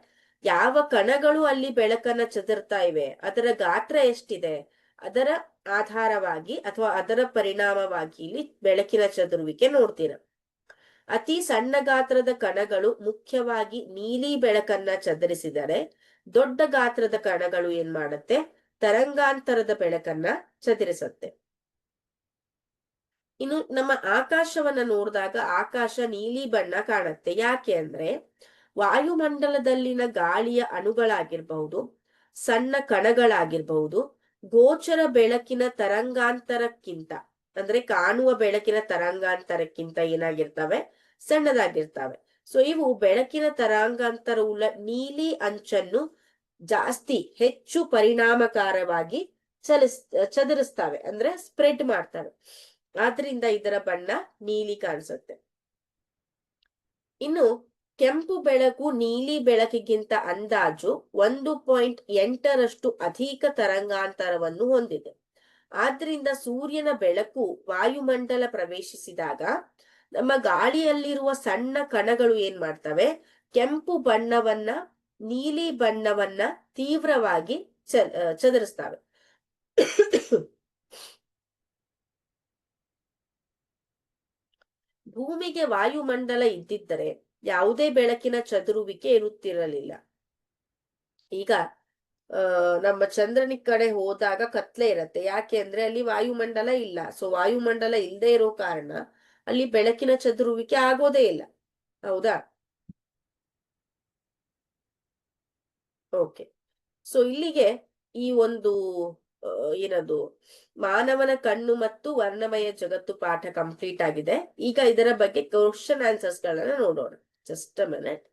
ಯಾವ ಕಣಗಳು ಅಲ್ಲಿ ಬೆಳಕನ್ನ ಚದುರ್ತಾ ಇವೆ, ಅದರ ಗಾತ್ರ ಎಷ್ಟಿದೆ, ಅದರ ಆಧಾರವಾಗಿ ಅಥವಾ ಅದರ ಪರಿಣಾಮವಾಗಿ ಇಲ್ಲಿ ಬೆಳಕಿನ ಚದುರುವಿಕೆ ನೋಡ್ತೀರ. ಅತಿ ಸಣ್ಣ ಗಾತ್ರದ ಕಣಗಳು ಮುಖ್ಯವಾಗಿ ನೀಲಿ ಬೆಳಕನ್ನ ಚದುರಿಸಿದರೆ, ದೊಡ್ಡ ಗಾತ್ರದ ಕಣಗಳು ಏನ್ ಮಾಡುತ್ತೆ, ತರಂಗಾಂತರದ ಬೆಳಕನ್ನ ಚದುರಿಸುತ್ತೆ. ಇನ್ನು ನಮ್ಮ ಆಕಾಶವನ್ನ ನೋಡಿದಾಗ ಆಕಾಶ ನೀಲಿ ಬಣ್ಣ ಕಾಣುತ್ತೆ. ಯಾಕೆ ಅಂದ್ರೆ ವಾಯುಮಂಡಲದಲ್ಲಿನ ಗಾಳಿಯ ಅಣುಗಳಾಗಿರ್ಬಹುದು, ಸಣ್ಣ ಕಣಗಳಾಗಿರ್ಬಹುದು ಗೋಚರ ಬೆಳಕಿನ ತರಂಗಾಂತರಕ್ಕಿಂತ, ಅಂದ್ರೆ ಕಾಣುವ ಬೆಳಕಿನ ತರಂಗಾಂತರಕ್ಕಿಂತ ಏನಾಗಿರ್ತವೆ, ಸಣ್ಣದಾಗಿರ್ತವೆ. ಸೊ ಇವು ಬೆಳಕಿನ ತರಂಗಾಂತರವುಳ್ಳ ನೀಲಿ ಅಂಚನ್ನು ಹೆಚ್ಚು ಪರಿಣಾಮಕಾರವಾಗಿ ಚದುರಿಸ್ತವೆ, ಅಂದ್ರೆ ಸ್ಪ್ರೆಡ್ ಮಾಡ್ತವೆ. ಆದ್ರಿಂದ ಇದರ ಬಣ್ಣ ನೀಲಿ ಕಾಣಿಸುತ್ತೆ. ಇನ್ನು ಕೆಂಪು ಬೆಳಕು ನೀಲಿ ಬೆಳಕಿಗಿಂತ ಅಂದಾಜು 1.8ರಷ್ಟು ಅಧಿಕ ತರಂಗಾಂತರವನ್ನು ಹೊಂದಿದೆ. ಆದ್ರಿಂದ ಸೂರ್ಯನ ಬೆಳಕು ವಾಯುಮಂಡಲ ಪ್ರವೇಶಿಸಿದಾಗ ನಮ್ಮ ಗಾಳಿಯಲ್ಲಿರುವ ಸಣ್ಣ ಕಣಗಳು ಏನ್ ಮಾಡ್ತವೆ, ಕೆಂಪು ಬಣ್ಣವನ್ನ, ನೀಲಿ ಬಣ್ಣವನ್ನ ತೀವ್ರವಾಗಿ ಚದುರಿಸ್ತವೆ. ಭೂಮಿಗೆ ವಾಯುಮಂಡಲ ಇದ್ದಿದ್ದರೆ ಯಾವುದೇ ಬೆಳಕಿನ ಚದುರುವಿಕೆ ಇರುತ್ತಿರಲಿಲ್ಲ. ಈಗ ನಮ್ಮ ಚಂದ್ರನ ಕಡೆ ಹೋದಾಗ ಕತ್ಲೆ ಇರತ್ತೆ. ಯಾಕೆ ಅಂದ್ರೆ ಅಲ್ಲಿ ವಾಯುಮಂಡಲ ಇಲ್ಲ. ಸೊ ವಾಯುಮಂಡಲ ಇಲ್ಲದೆ ಇರೋ ಕಾರಣ ಅಲ್ಲಿ ಬೆಳಕಿನ ಚದುರುವಿಕೆ ಆಗೋದೇ ಇಲ್ಲ. ಹೌದಾ? ಓಕೆ. ಸೊ ಇಲ್ಲಿಗೆ ಈ ಒಂದು ಏನದು ಮಾನವನ ಕಣ್ಣು ಮತ್ತು ವರ್ಣಮಯ ಜಗತ್ತು ಪಾಠ ಕಂಪ್ಲೀಟ್ ಆಗಿದೆ. ಈಗ ಇದರ ಬಗ್ಗೆ ಕ್ವಶನ್ ಆನ್ಸರ್ಸ್ ಗಳನ್ನ ನೋಡೋಣ. Just a minute.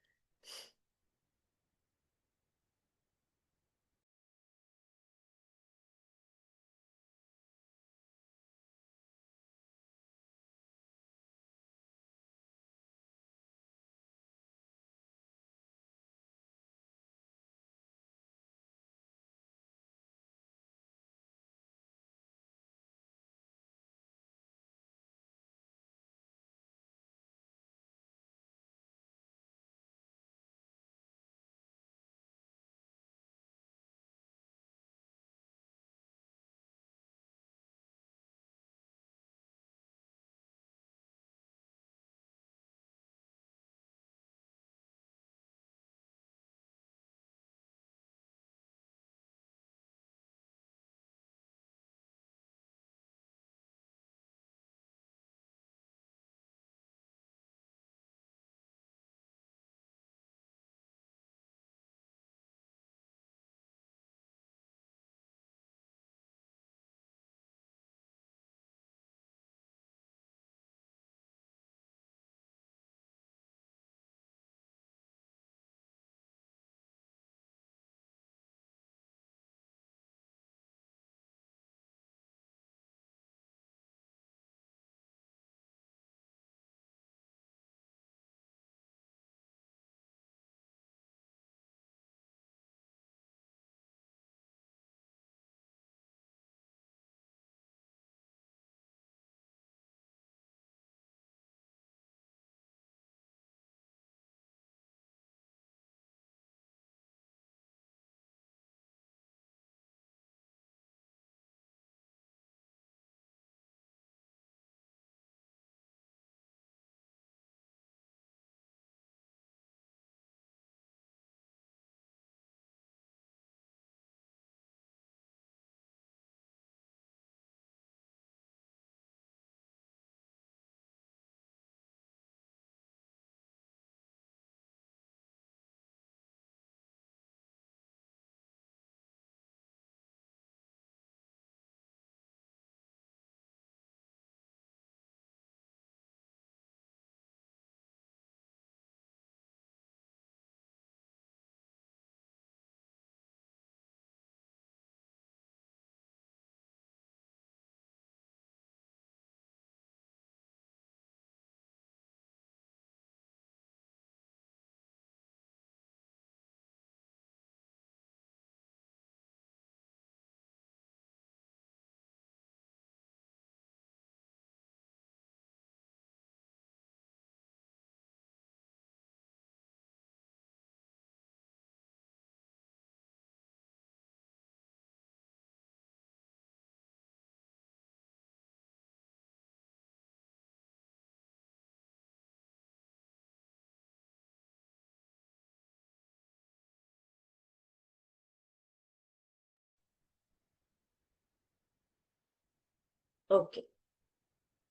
Okay.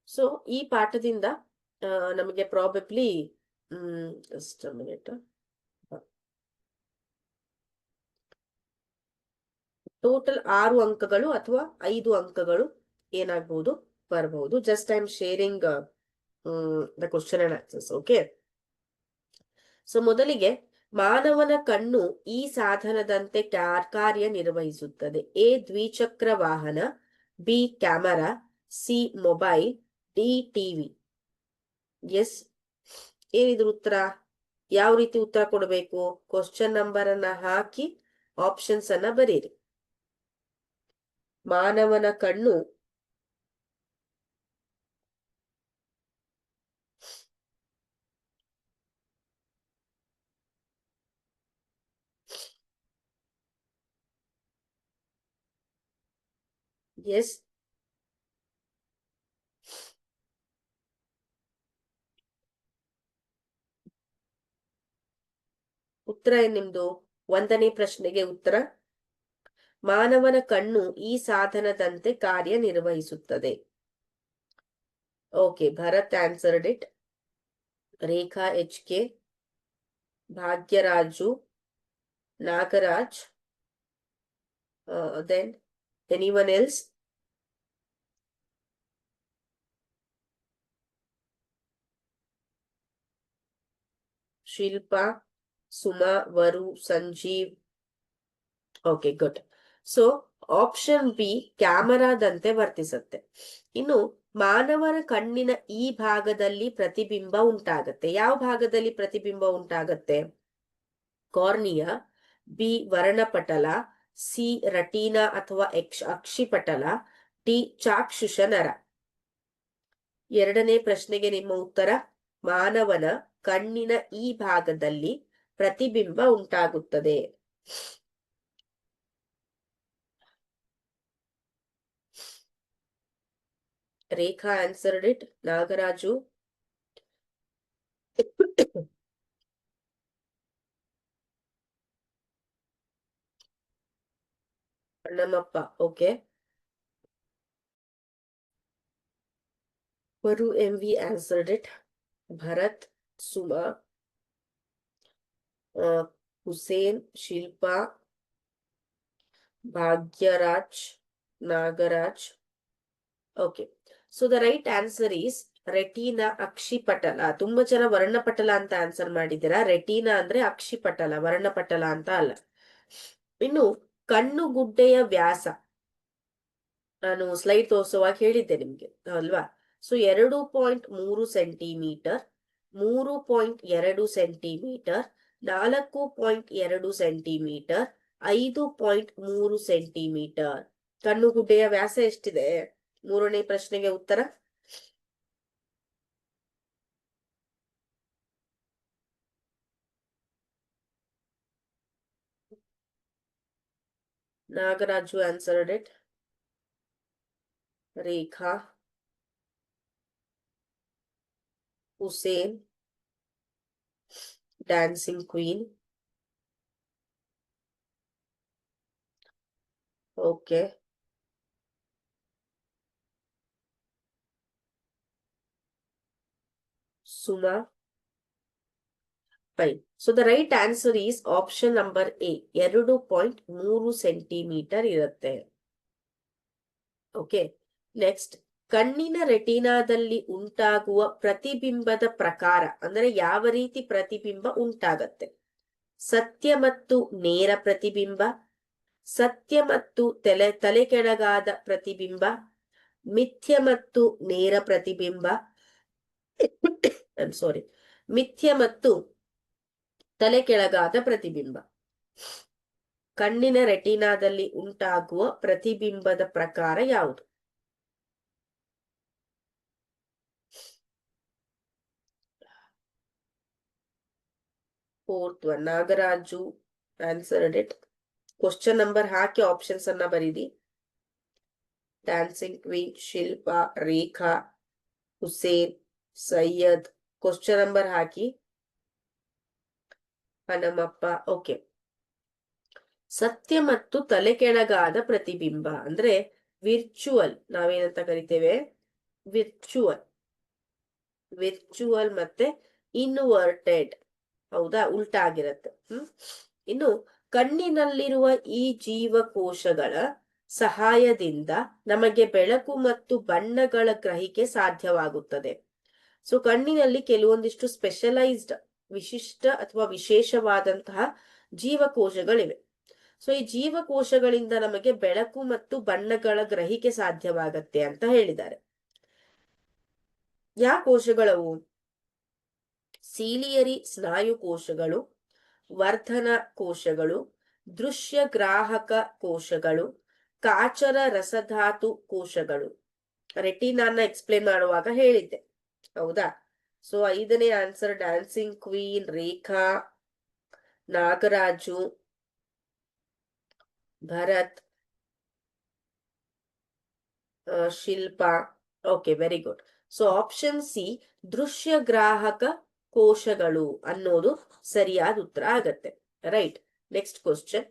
So ಈ ಪಾಠದಿಂದ ನಮಗೆ probably just a minute total 6 ಅಂಕಗಳು ಅಥವಾ 5 ಅಂಕಗಳು ಏನಾಗಬಹುದು ಬರಬಹುದು. Just I am sharing the question and answers. Okay, so ಮೊದಲಿಗೆ ಮಾನವನ ಕಣ್ಣು ಈ ಸಾಧನದಂತೆ ಕಾರ್ಯನಿರ್ವಹಿಸುತ್ತದೆ. ಎ ದ್ವಿಚಕ್ರ ವಾಹನ, B camera, C mobile, D TV. Yes, ಏನಿದ್ರ ಉತ್ತರ? ಯಾವ ರೀತಿ ಉತ್ತರ ಕೊಡಬೇಕು? ಕ್ವಶನ್ ನಂಬರ್ ಅನ್ನ ಹಾಕಿ ಆಪ್ಷನ್ಸ್ ಅನ್ನ ಬರೀರಿ. ಮಾನವನ ಕಣ್ಣು ಎಸ್, ಉತ್ತರ ಏನ್ ನಿಮ್ದು? 1ನೇ ಪ್ರಶ್ನೆಗೆ ಉತ್ತರ ಮಾನವನ ಕಣ್ಣು ಈ ಸಾಧನದಂತೆ ಕಾರ್ಯನಿರ್ವಹಿಸುತ್ತದೆ. Okay, Bharat answered it. Rekha HK, Bhagyaraju, Nagaraj, then anyone else? Shilpa, Suma, Varu, Sanjeev. Okay, good. So option B ಕ್ಯಾಮರಾದಂತೆ ವರ್ತಿಸುತ್ತೆ. ಇನ್ನು ಮಾನವನ ಕಣ್ಣಿನ ಈ ಭಾಗದಲ್ಲಿ ಪ್ರತಿಬಿಂಬ ಉಂಟಾಗತ್ತೆ. ಯಾವ ಭಾಗದಲ್ಲಿ ಪ್ರತಿಬಿಂಬ ಉಂಟಾಗತ್ತೆ? ಕಾರ್ನಿಯಾ, ಬಿ ವರ್ಣಪಟಲ, ಸಿ ರಟೀನಾ ಅಥವಾ ಅಕ್ಷಿಪಟಲ, ಡಿ ಚಾಕ್ಷುಷ ನರ. 2ನೇ ಪ್ರಶ್ನೆಗೆ ನಿಮ್ಮ ಉತ್ತರ ಮಾನವನ ಕಣ್ಣಿನ ಈ ಭಾಗದಲ್ಲಿ ಪ್ರತಿಬಿಂಬ ಉಂಟಾಗುತ್ತದೆ. Rekha answered it. Nagaraju, Annammappa, okay. Varu MV answered it. Bharat, Suma, Hussain, Shilpa, Bhagyaraj, Nagaraj. Okay, so the right answer is retina, ಅಕ್ಷಿಪಟಲ. ತುಂಬಾ ಜನ ವರ್ಣಪಟಲ ಅಂತ ಆನ್ಸರ್ ಮಾಡಿದ್ದೀರಾ. ರೆಟೀನಾ ಅಂದ್ರೆ ಅಕ್ಷಿಪಟಲ, ವರ್ಣಪಟಲ ಅಂತ ಅಲ್ಲ. ಇನ್ನು ಕಣ್ಣುಗುಡ್ಡೆಯ ವ್ಯಾಸ ನಾನು ಸ್ಲೈಡ್ ತೋರಿಸುವಾಗ ಹೇಳಿದ್ದೆ ನಿಮ್ಗೆ ಅಲ್ವಾ? So 2.3 centimetre, 3.2 centimetre, 4.2 centimetre, 5.3 centimetre. ಕಣ್ಣುಗುಡ್ಡೆಯ ವ್ಯಾಸ ಎಷ್ಟಿದೆ? 3ನೇ ಪ್ರಶ್ನೆಗೆ ಉತ್ತರ Nagaraju answered it. Rekha, Hussain, dancing queen. Okay, Suma. Fine. So the right answer is option number A, 2.3 centimetre ಇರುತ್ತೆ. ಓಕೆ, ನೆಕ್ಸ್ಟ್ ಕಣ್ಣಿನ ರೆಟಿನಾದಲ್ಲಿ ಉಂಟಾಗುವ ಪ್ರತಿಬಿಂಬದ ಪ್ರಕಾರ ಅಂದ್ರೆ ಯಾವ ರೀತಿ ಪ್ರತಿಬಿಂಬ ಉಂಟಾಗತ್ತೆ? ಸತ್ಯ ಮತ್ತು ನೇರ ಪ್ರತಿಬಿಂಬ, ಸತ್ಯ ಮತ್ತು ತಲೆ ಕೆಳಗಾದ ಪ್ರತಿಬಿಂಬ, ಮಿಥ್ಯ ಮತ್ತು ನೇರ ಪ್ರತಿಬಿಂಬ, ಸಾರಿ, ಮಿಥ್ಯ ಮತ್ತು ತಲೆ ಕೆಳಗಾದ ಪ್ರತಿಬಿಂಬ. ಕಣ್ಣಿನ ರೆಟಿನಾದಲ್ಲಿ ಉಂಟಾಗುವ ಪ್ರತಿಬಿಂಬದ ಪ್ರಕಾರ ಯಾವುದು? Fourth one, Nagaraju answered it. Question number hockey options ಅನ್ನ ಬರೀರಿ. ಡ್ಯಾನ್ಸಿಂಗ್ ಕ್ವೀನ್, ಶಿಲ್ಪಾ, ರೇಖಾ, ಹುಸೇನ್, ಸೈಯದ್. ಕ್ವಶನ್ ನಂಬರ್ ಹಾಕಿ. ಹನುಮಪ್ಪ. ಓಕೆ, ಸತ್ಯ ಮತ್ತು ತಲೆ ಕೆಳಗಾದ ಪ್ರತಿಬಿಂಬ ಅಂದ್ರೆ ವಿರ್ಚುವಲ್, ನಾವೇನಂತ ಕರಿತೇವೆ? ವಿರ್ಚುವಲ್. ವಿರ್ಚುವಲ್ ಮತ್ತೆ ಇನ್ವರ್ಟೆಡ್, ಹೌದಾ? ಉಲ್ಟಾ ಆಗಿರತ್ತೆ. ಇನ್ನು ಕಣ್ಣಿನಲ್ಲಿರುವ ಈ ಜೀವಕೋಶಗಳ ಸಹಾಯದಿಂದ ನಮಗೆ ಬೆಳಕು ಮತ್ತು ಬಣ್ಣಗಳ ಗ್ರಹಿಕೆ ಸಾಧ್ಯವಾಗುತ್ತದೆ. ಸೊ ಕಣ್ಣಿನಲ್ಲಿ ಕೆಲವೊಂದಿಷ್ಟು ಸ್ಪೆಷಲೈಸ್ಡ್ ವಿಶಿಷ್ಟ ಅಥವಾ ವಿಶೇಷವಾದಂತಹ ಜೀವಕೋಶಗಳಿವೆ. ಸೊ ಈ ಜೀವಕೋಶಗಳಿಂದ ನಮಗೆ ಬೆಳಕು ಮತ್ತು ಬಣ್ಣಗಳ ಗ್ರಹಿಕೆ ಸಾಧ್ಯವಾಗತ್ತೆ ಅಂತ ಹೇಳಿದ್ದಾರೆ. ಯಾವ ಕೋಶಗಳವು? ಸೀಲಿಯರಿ ಸ್ನಾಯು ಕೋಶಗಳು, ವರ್ಧನ ಕೋಶಗಳು, ದೃಶ್ಯ ಗ್ರಾಹಕ ಕೋಶಗಳು, ಕಾಚರ ರಸಧಾತು ಕೋಶಗಳು. ರೆಟಿನಾನ ಎಕ್ಸ್ಪ್ಲೇನ್ ಮಾಡುವಾಗ ಹೇಳಿದ್ದೆ, ಹೌದಾ? ಸೊ 5ನೇ answer dancing queen, Rekha, Nagaraju, Bharat, Shilpa. Okay, very good. So option C ದೃಶ್ಯ ಗ್ರಾಹಕ ಕೋಶಗಳು ಅನ್ನೋದು ಸರಿಯಾದ ಉತ್ತರ ಆಗತ್ತೆ. ರೈಟ್. Next question.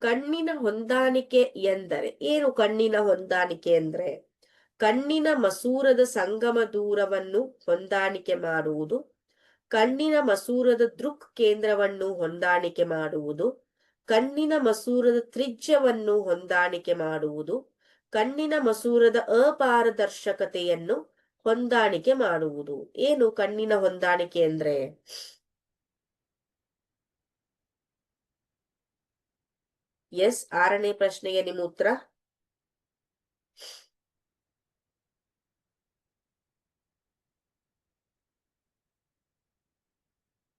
ಕಣ್ಣಿನ ಹೊಂದಾಣಿಕೆ ಎಂದರೆ ಏನು? ಕಣ್ಣಿನ ಹೊಂದಾಣಿಕೆ ಅಂದ್ರೆ ಕಣ್ಣಿನ ಮಸೂರದ ಸಂಗಮ ದೂರವನ್ನು ಹೊಂದಾಣಿಕೆ ಮಾಡುವುದು, ಕಣ್ಣಿನ ಮಸೂರದ ದೃಕ್ ಕೇಂದ್ರವನ್ನು ಹೊಂದಾಣಿಕೆ ಮಾಡುವುದು, ಕಣ್ಣಿನ ಮಸೂರದ ತ್ರಿಜ್ಯವನ್ನು ಹೊಂದಾಣಿಕೆ ಮಾಡುವುದು, ಕಣ್ಣಿನ ಮಸೂರದ ಅಪಾರದರ್ಶಕತೆಯನ್ನು ಹೊಂದಾಣಿಕೆ ಮಾಡುವುದು. ಏನು ಕಣ್ಣಿನ ಹೊಂದಾಣಿಕೆ ಅಂದ್ರೆ? ಎಸ್, 6ನೇ ಪ್ರಶ್ನೆಗೆ ನಿಮ್ಮ ಉತ್ತರ.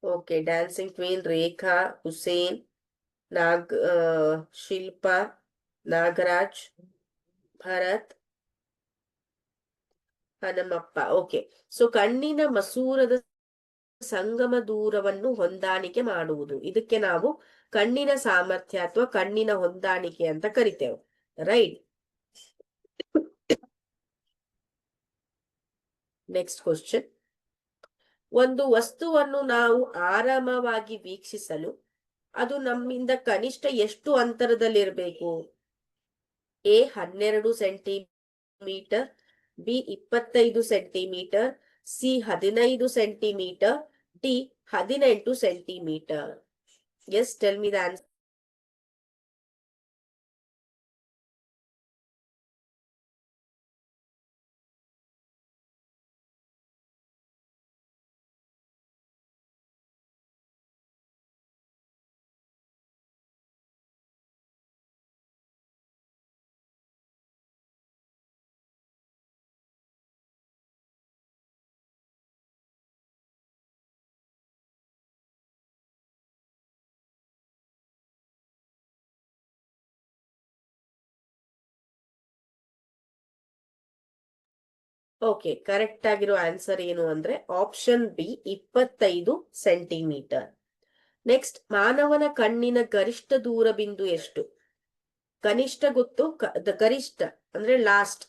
ಓಕೆ, ಡ್ಯಾನ್ಸಿಂಗ್ ಕ್ವೀನ್, ರೇಖಾ, ಹುಸೇನ್, ಶಿಲ್ಪಾ, ನಾಗರಾಜ್, ಭರತ್, ಹನುಮಪ್ಪ. ಓಕೆ, ಸೊ ಕಣ್ಣಿನ ಮಸೂರದ ಸಂಗಮ ದೂರವನ್ನು ಹೊಂದಾಣಿಕೆ ಮಾಡುವುದು, ಇದಕ್ಕೆ ನಾವು ಕಣ್ಣಿನ ಸಾಮರ್ಥ್ಯ ಅಥವಾ ಕಣ್ಣಿನ ಹೊಂದಾಣಿಕೆ ಅಂತ ಕರಿತೇವೆ. ರೈಟ್. Next question. ಒಂದು ವಸ್ತುವನ್ನು ನಾವು ಆರಾಮವಾಗಿ ವೀಕ್ಷಿಸಲು ಅದು ನಮ್ಮಿಂದ ಕನಿಷ್ಠ ಎಷ್ಟು ಅಂತರದಲ್ಲಿರಬೇಕು? A 12 centimetre, B 25 centimetre, C 15 centimetre, D 18 centimetre. Yes, tell me the answer. Okay, correct ಆಗಿರೋ ಆನ್ಸರ್ ಏನು ಅಂದ್ರೆ ಆಪ್ಷನ್ ಬಿ 25 ಸೆಂಟಿಮೀಟರ್. ನೆಕ್ಸ್ಟ್, ಮಾನವನ ಕಣ್ಣಿನ ಗರಿಷ್ಠ ದೂರ ಬಿಂದು ಎಷ್ಟು? ಕನಿಷ್ಠ ಗೊತ್ತು, ಗರಿಷ್ಠ ಅಂದ್ರೆ ಲಾಸ್ಟ್.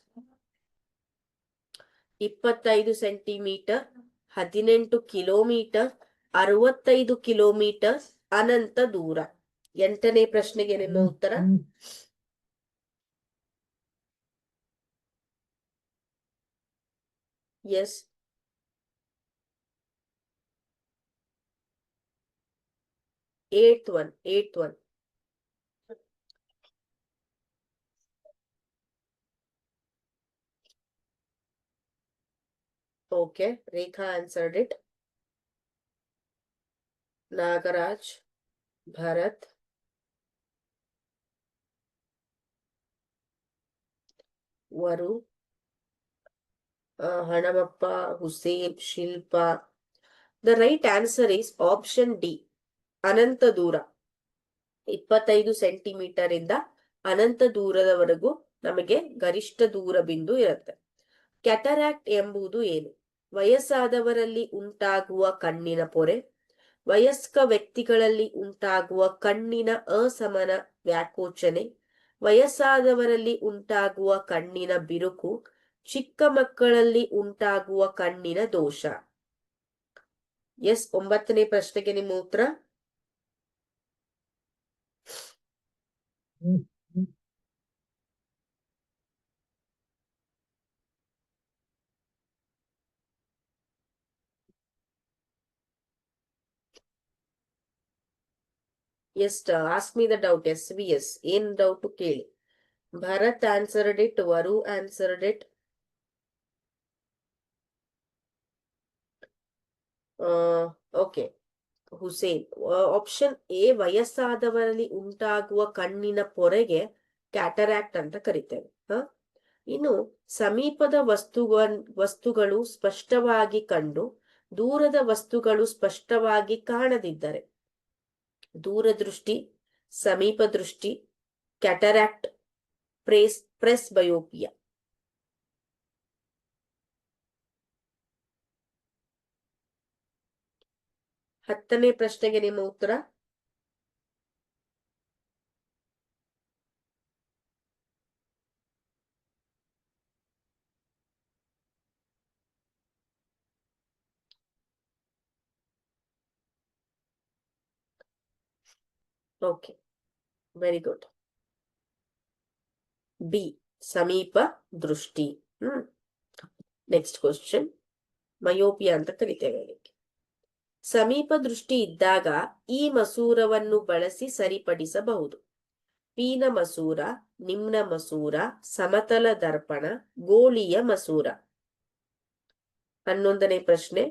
25 ಸೆಂಟಿಮೀಟರ್, 18 ಕಿಲೋಮೀಟರ್, 65 ಕಿಲೋಮೀಟರ್, ಅನಂತ ದೂರ. 8ನೇ ಪ್ರಶ್ನೆಗೆ ನಿಮ್ಮ ಉತ್ತರ. Yes, 8th one. Okay, Rekha answered it. Nagaraj, Bharat, Varu, Hanamappa, Hussein, Shilpa. The right answer is option D, ಅನಂತ ದೂರ. 25 ಸೆಂಟಿಮೀಟರ್ ಇಂದ ಅನಂತ ದೂರದವರೆಗೂ ನಮಗೆ ಗರಿಷ್ಠ ದೂರ ಬಿಂದು ಇರುತ್ತೆ. ಕ್ಯಾಟರಾಕ್ಟ್ ಎಂಬುದು ಏನು? ವಯಸ್ಸಾದವರಲ್ಲಿ ಉಂಟಾಗುವ ಕಣ್ಣಿನ ಪೊರೆ, ವಯಸ್ಕ ವ್ಯಕ್ತಿಗಳಲ್ಲಿ ಉಂಟಾಗುವ ಕಣ್ಣಿನ ಅಸಮನ ವ್ಯಾಕೋಚನೆ, ವಯಸ್ಸಾದವರಲ್ಲಿ ಉಂಟಾಗುವ ಕಣ್ಣಿನ ಬಿರುಕು, ಚಿಕ್ಕ ಮಕ್ಕಳಲ್ಲಿ ಉಂಟಾಗುವ ಕಣ್ಣಿನ ದೋಷ. ಎಸ್, 9ನೇ ಪ್ರಶ್ನೆಗೆ ನಿಮ್ಮ ಉತ್ತರ. Yes ask me the doubt. SVS ಏನ್ ಡೌಟ್ ಕೇಳಿ. Bharat answered it, Varu answered it. Okay, Hussain. Option A, ವಯಸ್ಸಾದವರಲ್ಲಿ ಉಂಟಾಗುವ ಕಣ್ಣಿನ ಪೊರೆಗೆ ಕ್ಯಾಟರಾಕ್ಟ್ ಅಂತ ಕರಿತೇವೆ. ಇನ್ನು ಸಮೀಪದ ವಸ್ತುಗಳು ಸ್ಪಷ್ಟವಾಗಿ ಕಂಡು ದೂರದ ವಸ್ತುಗಳು ಸ್ಪಷ್ಟವಾಗಿ ಕಾಣದಿದ್ದರೆ ದೂರದೃಷ್ಟಿ, ಸಮೀಪ ದೃಷ್ಟಿ, ಕ್ಯಾಟರಾಕ್ಟ್, ಪ್ರೆಸ್ ಬಯೋಪಿಯಾ. ಹತ್ತನೇ ಪ್ರಶ್ನೆಗೆ ನಿಮ್ಮ ಉತ್ತರ. Okay, very good. ಬಿ, ಸಮೀಪ ದೃಷ್ಟಿ. ನೆಕ್ಸ್ಟ್ ಕ್ವಶನ್, ಮಯೋಪಿಯಾ ಅಂತ ಕರಿತೇವೆ ಅದಕ್ಕೆ. ಸಮೀಪ ದೃಷ್ಟಿ ಇದ್ದಾಗ ಈ ಮಸೂರವನ್ನು ಬಳಸಿ ಸರಿಪಡಿಸಬಹುದು. ಪೀನ ಮಸೂರ, ನಿಮ್ನ ಮಸೂರ, ಸಮತಲ ದರ್ಪಣ, ಗೋಳೀಯ ಮಸೂರ. 11ನೇ ಪ್ರಶ್ನೆ.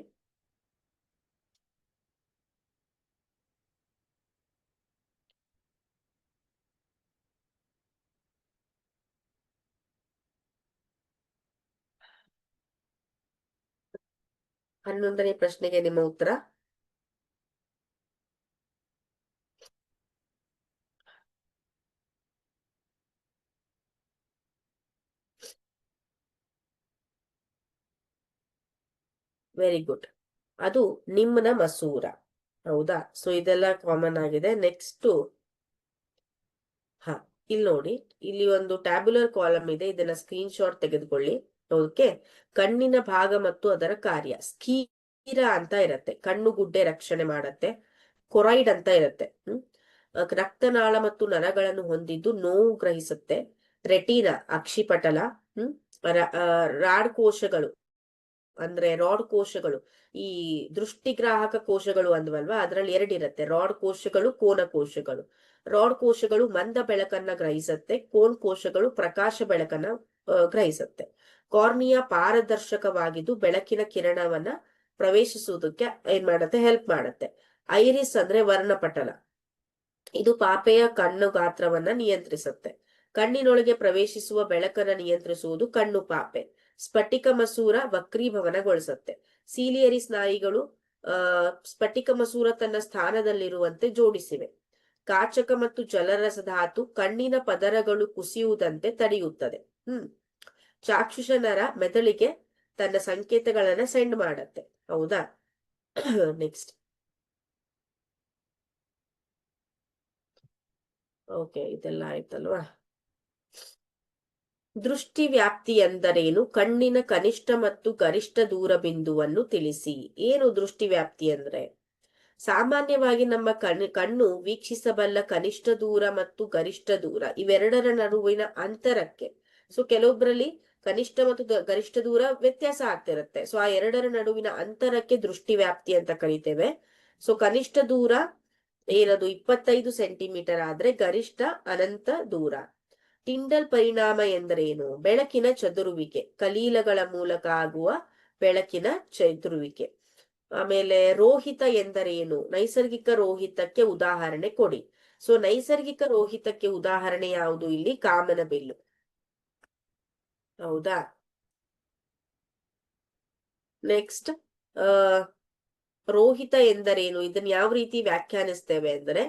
ಪ್ರಶ್ನೆಗೆ ನಿಮ್ಮ ಉತ್ತರ. ವೆರಿ ಗುಡ್, ಅದು ನಿಮ್ನ ಮಸೂರ. ಹೌದಾ? ಸೊ ಇದೆಲ್ಲ ಕಾಮನ್ ಆಗಿದೆ. ನೆಕ್ಸ್ಟ್, ಇಲ್ಲಿ ನೋಡಿ, ಇಲ್ಲಿ ಒಂದು ಟ್ಯಾಬ್ಯುಲರ್ ಕಾಲಮ್ ಇದೆ, ಇದನ್ನ ಸ್ಕ್ರೀನ್ ಶಾಟ್ ತೆಗೆದುಕೊಳ್ಳಿ. ಓಕೆ, ಕಣ್ಣಿನ ಭಾಗ ಮತ್ತು ಅದರ ಕಾರ್ಯ. ಸ್ಕೀರ ಅಂತ ಇರತ್ತೆ, ಕಣ್ಣು ಗುಡ್ಡೆ ರಕ್ಷಣೆ ಮಾಡತ್ತೆ. ಕೊರೈಡ್ ಅಂತ ಇರತ್ತೆ, ರಕ್ತನಾಳ ಮತ್ತು ನರಗಳನ್ನು ಹೊಂದಿದ್ದು ನೋವು ಗ್ರಹಿಸುತ್ತೆ. ರೆಟಿನ, ಅಕ್ಷಿಪಟಲ, ರಾಡ್ ಕೋಶಗಳು ಅಂದ್ರೆ ರಾಡ್ ಕೋಶಗಳು, ಈ ದೃಷ್ಟಿಗ್ರಾಹಕ ಕೋಶಗಳು ಅಂದ್ವಲ್ವಾ, ಅದ್ರಲ್ಲಿ ಎರಡಿರತ್ತೆ, ರಾಡ್ ಕೋಶಗಳು, ಕೋನ ಕೋಶಗಳು. ರಾಡ್ ಕೋಶಗಳು ಮಂದ ಬೆಳಕನ್ನ ಗ್ರಹಿಸತ್ತೆ, ಕೋನ್ ಕೋಶಗಳು ಪ್ರಕಾಶ ಬೆಳಕನ್ನ ಗ್ರಹಿಸತ್ತೆ. ಕಾರ್ನಿಯಾ ಪಾರದರ್ಶಕವಾಗಿದ್ದು ಬೆಳಕಿನ ಕಿರಣವನ್ನ ಪ್ರವೇಶಿಸುವುದಕ್ಕೆ ಏನ್ ಮಾಡತ್ತೆ, ಹೆಲ್ಪ್ ಮಾಡತ್ತೆ. ಐರಿಸ್ ಅಂದ್ರೆ ವರ್ಣಪಟಲ, ಇದು ಪಾಪೆಯ ಕಣ್ಣು ಗಾತ್ರವನ್ನ ನಿಯಂತ್ರಿಸುತ್ತೆ. ಕಣ್ಣಿನೊಳಗೆ ಪ್ರವೇಶಿಸುವ ಬೆಳಕನ್ನ ನಿಯಂತ್ರಿಸುವುದು ಕಣ್ಣು ಪಾಪೆ. ಸ್ಫಟಿಕ ಮಸೂರ ವಕ್ರೀಭವನಗೊಳಿಸುತ್ತೆ. ಸೀಲಿಯರಿ ಸ್ನಾಯುಗಳು ಸ್ಫಟಿಕ ಮಸೂರ ತನ್ನ ಸ್ಥಾನದಲ್ಲಿರುವಂತೆ ಜೋಡಿಸಿವೆ. ಕಾಚಕ ಮತ್ತು ಜಲರಸ ಧಾತು ಕಣ್ಣಿನ ಪದರಗಳು ಕುಸಿಯುವುದಂತೆ ತಡೆಯುತ್ತದೆ. ಚಾಕ್ಷುಷ ನರ ಮೆದುಳಿಗೆ ತನ್ನ ಸಂಕೇತಗಳನ್ನ ಸೆಂಡ್ ಮಾಡತ್ತೆ. ಹೌದಾ? ನೆಕ್ಸ್ಟ್. ಓಕೆ, ಇದೆಲ್ಲ ಆಯ್ತಲ್ವಾ? ದೃಷ್ಟಿ ವ್ಯಾಪ್ತಿ ಎಂದರೇನು? ಕಣ್ಣಿನ ಕನಿಷ್ಠ ಮತ್ತು ಗರಿಷ್ಠ ದೂರ ಬಿಂದುವನ್ನು ತಿಳಿಸಿ. ಏನು ದೃಷ್ಟಿ ವ್ಯಾಪ್ತಿ ಅಂದ್ರೆ? ಸಾಮಾನ್ಯವಾಗಿ ನಮ್ಮ ಕಣ್ಣು ವೀಕ್ಷಿಸಬಲ್ಲ ಕನಿಷ್ಠ ದೂರ ಮತ್ತು ಗರಿಷ್ಠ ದೂರ ಇವೆರಡರ ನಡುವಿನ ಅಂತರಕ್ಕೆ. ಸೊ ಕೆಲವೊಬ್ಬರಲ್ಲಿ ಕನಿಷ್ಠ ಮತ್ತು ಗರಿಷ್ಠ ದೂರ ವ್ಯತ್ಯಾಸ ಆಗ್ತಿರುತ್ತೆ. ಸೊ ಆ ಎರಡರ ನಡುವಿನ ಅಂತರಕ್ಕೆ ದೃಷ್ಟಿ ವ್ಯಾಪ್ತಿ ಅಂತ ಕರಿತೇವೆ. ಸೊ ಕನಿಷ್ಠ ದೂರ ಏನದು 25 ಸೆಂಟಿಮೀಟರ್ ಆದ್ರೆ ಗರಿಷ್ಠ ಅನಂತ ದೂರ. ಟಿಂಡಲ್ ಪರಿಣಾಮ ಎಂದರೇನು? ಬೆಳಕಿನ ಚದುರುವಿಕೆ, ಕಲೀಲಗಳ ಮೂಲಕ ಆಗುವ ಬೆಳಕಿನ ಚದುರುವಿಕೆ. ಆಮೇಲೆ ರೋಹಿತ ಎಂದರೇನು? ನೈಸರ್ಗಿಕ ರೋಹಿತಕ್ಕೆ ಉದಾಹರಣೆ ಕೊಡಿ. ಸೊ ನೈಸರ್ಗಿಕ ರೋಹಿತಕ್ಕೆ ಉದಾಹರಣೆ ಯಾವುದು? ಇಲ್ಲಿ ಕಾಮನಬಿಲ್ಲು. ಹೌದಾ? ನೆಕ್ಸ್ಟ್, ರೋಹಿತ ಎಂದರೇನು? ಇದನ್ನ ಯಾವ ರೀತಿ ವ್ಯಾಖ್ಯಾನಿಸ್ತೇವೆ ಅಂದ್ರೆ,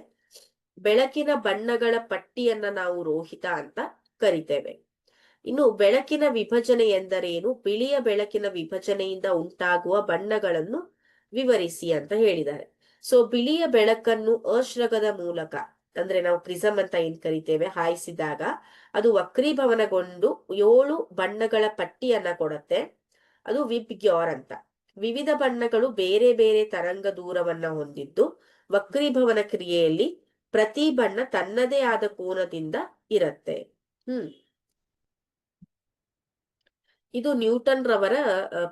ಬೆಳಕಿನ ಬಣ್ಣಗಳ ಪಟ್ಟಿಯನ್ನ ನಾವು ರೋಹಿತ ಅಂತ ಕರಿತೇವೆ. ಇನ್ನು ಬೆಳಕಿನ ವಿಭಜನೆ ಎಂದರೇನು? ಬಿಳಿಯ ಬೆಳಕಿನ ವಿಭಜನೆಯಿಂದ ಉಂಟಾಗುವ ಬಣ್ಣಗಳನ್ನು ವಿವರಿಸಿ ಅಂತ ಹೇಳಿದ್ದಾರೆ. ಸೊ ಬಿಳಿಯ ಬೆಳಕನ್ನು ಅಶ್ರಗದ ಮೂಲಕ, ಅಂದ್ರೆ ನಾವು ಪ್ರಿಸಮ್ ಅಂತ ಏನ್ ಕರಿತೇವೆ, ಹಾಯಿಸಿದಾಗ ಅದು ವಕ್ರೀಭವನಗೊಂಡು 7 ಬಣ್ಣಗಳ ಪಟ್ಟಿಯನ್ನ ಕೊಡತ್ತೆ. ಅದು ವಿಬ್ಗ್ಯಾರ್ ಅಂತ. ವಿವಿಧ ಬಣ್ಣಗಳು ಬೇರೆ ಬೇರೆ ತರಂಗ ದೂರವನ್ನ ಹೊಂದಿದ್ದು ವಕ್ರೀಭವನ ಕ್ರಿಯೆಯಲ್ಲಿ ಪ್ರತಿ ಬಣ್ಣ ತನ್ನದೇ ಆದ ಕೋನದಿಂದ ಇರತ್ತೆ. ಇದು ನ್ಯೂಟನ್ ರವರ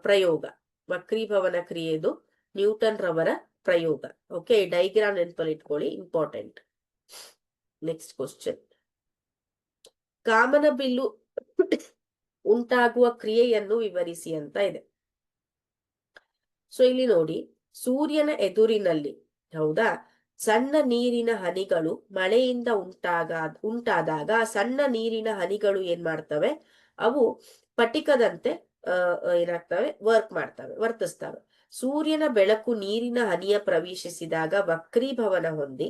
ಪ್ರಯೋಗ. ವಕ್ರೀಭವನ ಕ್ರಿಯೆದು ನ್ಯೂಟನ್ ರವರ ಪ್ರಯೋಗ. ಓಕೆ, ಡೈಗ್ರಾಮ್ ನೆನಪಲ್ಲಿ ಇಟ್ಕೊಳ್ಳಿ, ಇಂಪಾರ್ಟೆಂಟ್. ನೆಕ್ಸ್ಟ್ ಕ್ವಶನ್, ಕಾಮನಬಿಲ್ಲು ಉಂಟಾಗುವ ಕ್ರಿಯೆಯನ್ನು ವಿವರಿಸಿ ಅಂತ ಇದೆ. ಸೊ ಇಲ್ಲಿ ನೋಡಿ, ಸೂರ್ಯನ ಎದುರಿನಲ್ಲಿ, ಹೌದಾ, ಸಣ್ಣ ನೀರಿನ ಹನಿಗಳು ಮಳೆಯಿಂದ ಉಂಟಾದಾಗ ಸಣ್ಣ ನೀರಿನ ಹನಿಗಳು ಏನ್ ಮಾಡ್ತವೆ, ಅವು ಪಟಿಕದಂತೆ ಏನಾಗ್ತವೆ, ವರ್ತಿಸ್ತವೆ. ಸೂರ್ಯನ ಬೆಳಕು ನೀರಿನ ಹನಿಯ ಪ್ರವೇಶಿಸಿದಾಗ ವಕ್ರೀಭವನ ಹೊಂದಿ,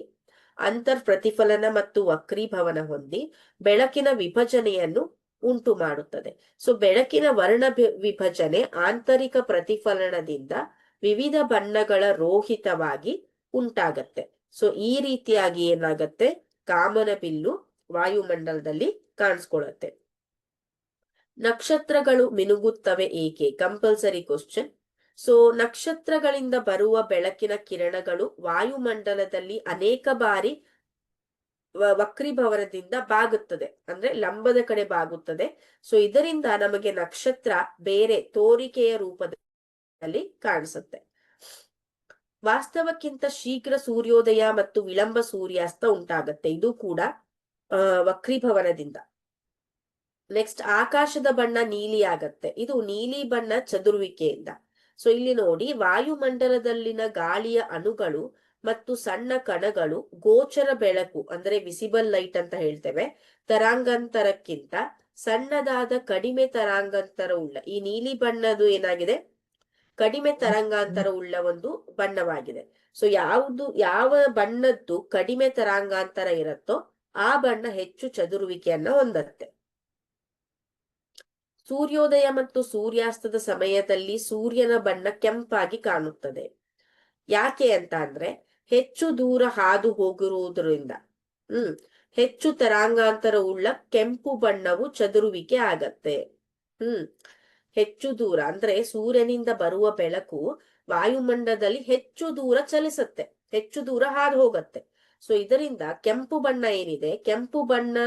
ಅಂತರ್ ಪ್ರತಿಫಲನ ಮತ್ತು ವಕ್ರೀಭವನ ಹೊಂದಿ ಬೆಳಕಿನ ವಿಭಜನೆಯನ್ನು ಉಂಟು ಮಾಡುತ್ತದೆ. ಸೊ ಬೆಳಕಿನ ವರ್ಣ ವಿಭಜನೆ ಆಂತರಿಕ ಪ್ರತಿಫಲನದಿಂದ ವಿವಿಧ ಬಣ್ಣಗಳ ರೋಹಿತವಾಗಿ ಉಂಟಾಗತ್ತೆ. ಸೊ ಈ ರೀತಿಯಾಗಿ ಏನಾಗತ್ತೆ, ಕಾಮನಬಿಲ್ಲು ವಾಯುಮಂಡಲದಲ್ಲಿ ಕಾಣಿಸ್ಕೊಳ್ಳುತ್ತೆ. ನಕ್ಷತ್ರಗಳು ಮಿನುಗುತ್ತವೆ ಏಕೆ? Compulsory question. ಸೊ ನಕ್ಷತ್ರಗಳಿಂದ ಬರುವ ಬೆಳಕಿನ ಕಿರಣಗಳು ವಾಯುಮಂಡಲದಲ್ಲಿ ಅನೇಕ ಬಾರಿ ವಕ್ರೀಭವನದಿಂದ ಬಾಗುತ್ತದೆ, ಅಂದ್ರೆ ಲಂಬದ ಕಡೆ ಬಾಗುತ್ತದೆ. ಸೊ ಇದರಿಂದ ನಮಗೆ ನಕ್ಷತ್ರ ಬೇರೆ ತೋರಿಕೆಯ ರೂಪದಲ್ಲಿ ಕಾಣಿಸುತ್ತೆ. ವಾಸ್ತವಕ್ಕಿಂತ ಶೀಘ್ರ ಸೂರ್ಯೋದಯ ಮತ್ತು ವಿಳಂಬ ಸೂರ್ಯಾಸ್ತ ಉಂಟಾಗತ್ತೆ, ಇದು ಕೂಡ ವಕ್ರೀಭವನದಿಂದ. ನೆಕ್ಸ್ಟ್, ಆಕಾಶದ ಬಣ್ಣ ನೀಲಿ ಆಗತ್ತೆ, ಇದು ನೀಲಿ ಬಣ್ಣ ಚದುರುವಿಕೆಯಿಂದ. ಸೊ ಇಲ್ಲಿ ನೋಡಿ, ವಾಯುಮಂಡಲದಲ್ಲಿನ ಗಾಳಿಯ ಅಣುಗಳು ಮತ್ತು ಸಣ್ಣ ಕಣಗಳು ಗೋಚರ ಬೆಳಕು ಅಂದ್ರೆ ವಿಸಿಬಲ್ ಲೈಟ್ ಅಂತ ಹೇಳ್ತೇವೆ ತರಾಂಗಾಂತರಕ್ಕಿಂತ ಸಣ್ಣದಾದ ಕಡಿಮೆ ತರಂಗಾಂತರ ಉಳ್ಳ, ಈ ನೀಲಿ ಬಣ್ಣದು ಏನಾಗಿದೆ, ಕಡಿಮೆ ತರಂಗಾಂತರ ಉಳ್ಳ ಒಂದು ಬಣ್ಣವಾಗಿದೆ. ಸೊ ಯಾವ ಬಣ್ಣದ್ದು ಕಡಿಮೆ ತರಂಗಾಂತರ ಇರುತ್ತೋ ಆ ಬಣ್ಣ ಹೆಚ್ಚು ಚದುರುವಿಕೆಯನ್ನ ಹೊಂದತ್ತೆ. ಸೂರ್ಯೋದಯ ಮತ್ತು ಸೂರ್ಯಾಸ್ತದ ಸಮಯದಲ್ಲಿ ಸೂರ್ಯನ ಬಣ್ಣ ಕೆಂಪಾಗಿ ಕಾಣುತ್ತದೆ. ಯಾಕೆ ಅಂತ ಅಂದ್ರೆ, ಹೆಚ್ಚು ದೂರ ಹಾದು ಹೋಗಿರುವುದರಿಂದ ಹೆಚ್ಚು ತರಂಗಾಂತರ ಉಳ್ಳ ಕೆಂಪು ಬಣ್ಣವು ಚದುರುವಿಕೆ ಆಗತ್ತೆ. ಹೆಚ್ಚು ದೂರ ಅಂದ್ರೆ ಸೂರ್ಯನಿಂದ ಬರುವ ಬೆಳಕು ವಾಯುಮಂಡಲದಲ್ಲಿ ಹೆಚ್ಚು ದೂರ ಚಲಿಸತ್ತೆ, ಹೆಚ್ಚು ದೂರ ಹಾದು ಹೋಗತ್ತೆ. ಸೊ ಇದರಿಂದ ಕೆಂಪು ಬಣ್ಣ ಏನಿದೆ, ಕೆಂಪು ಬಣ್ಣ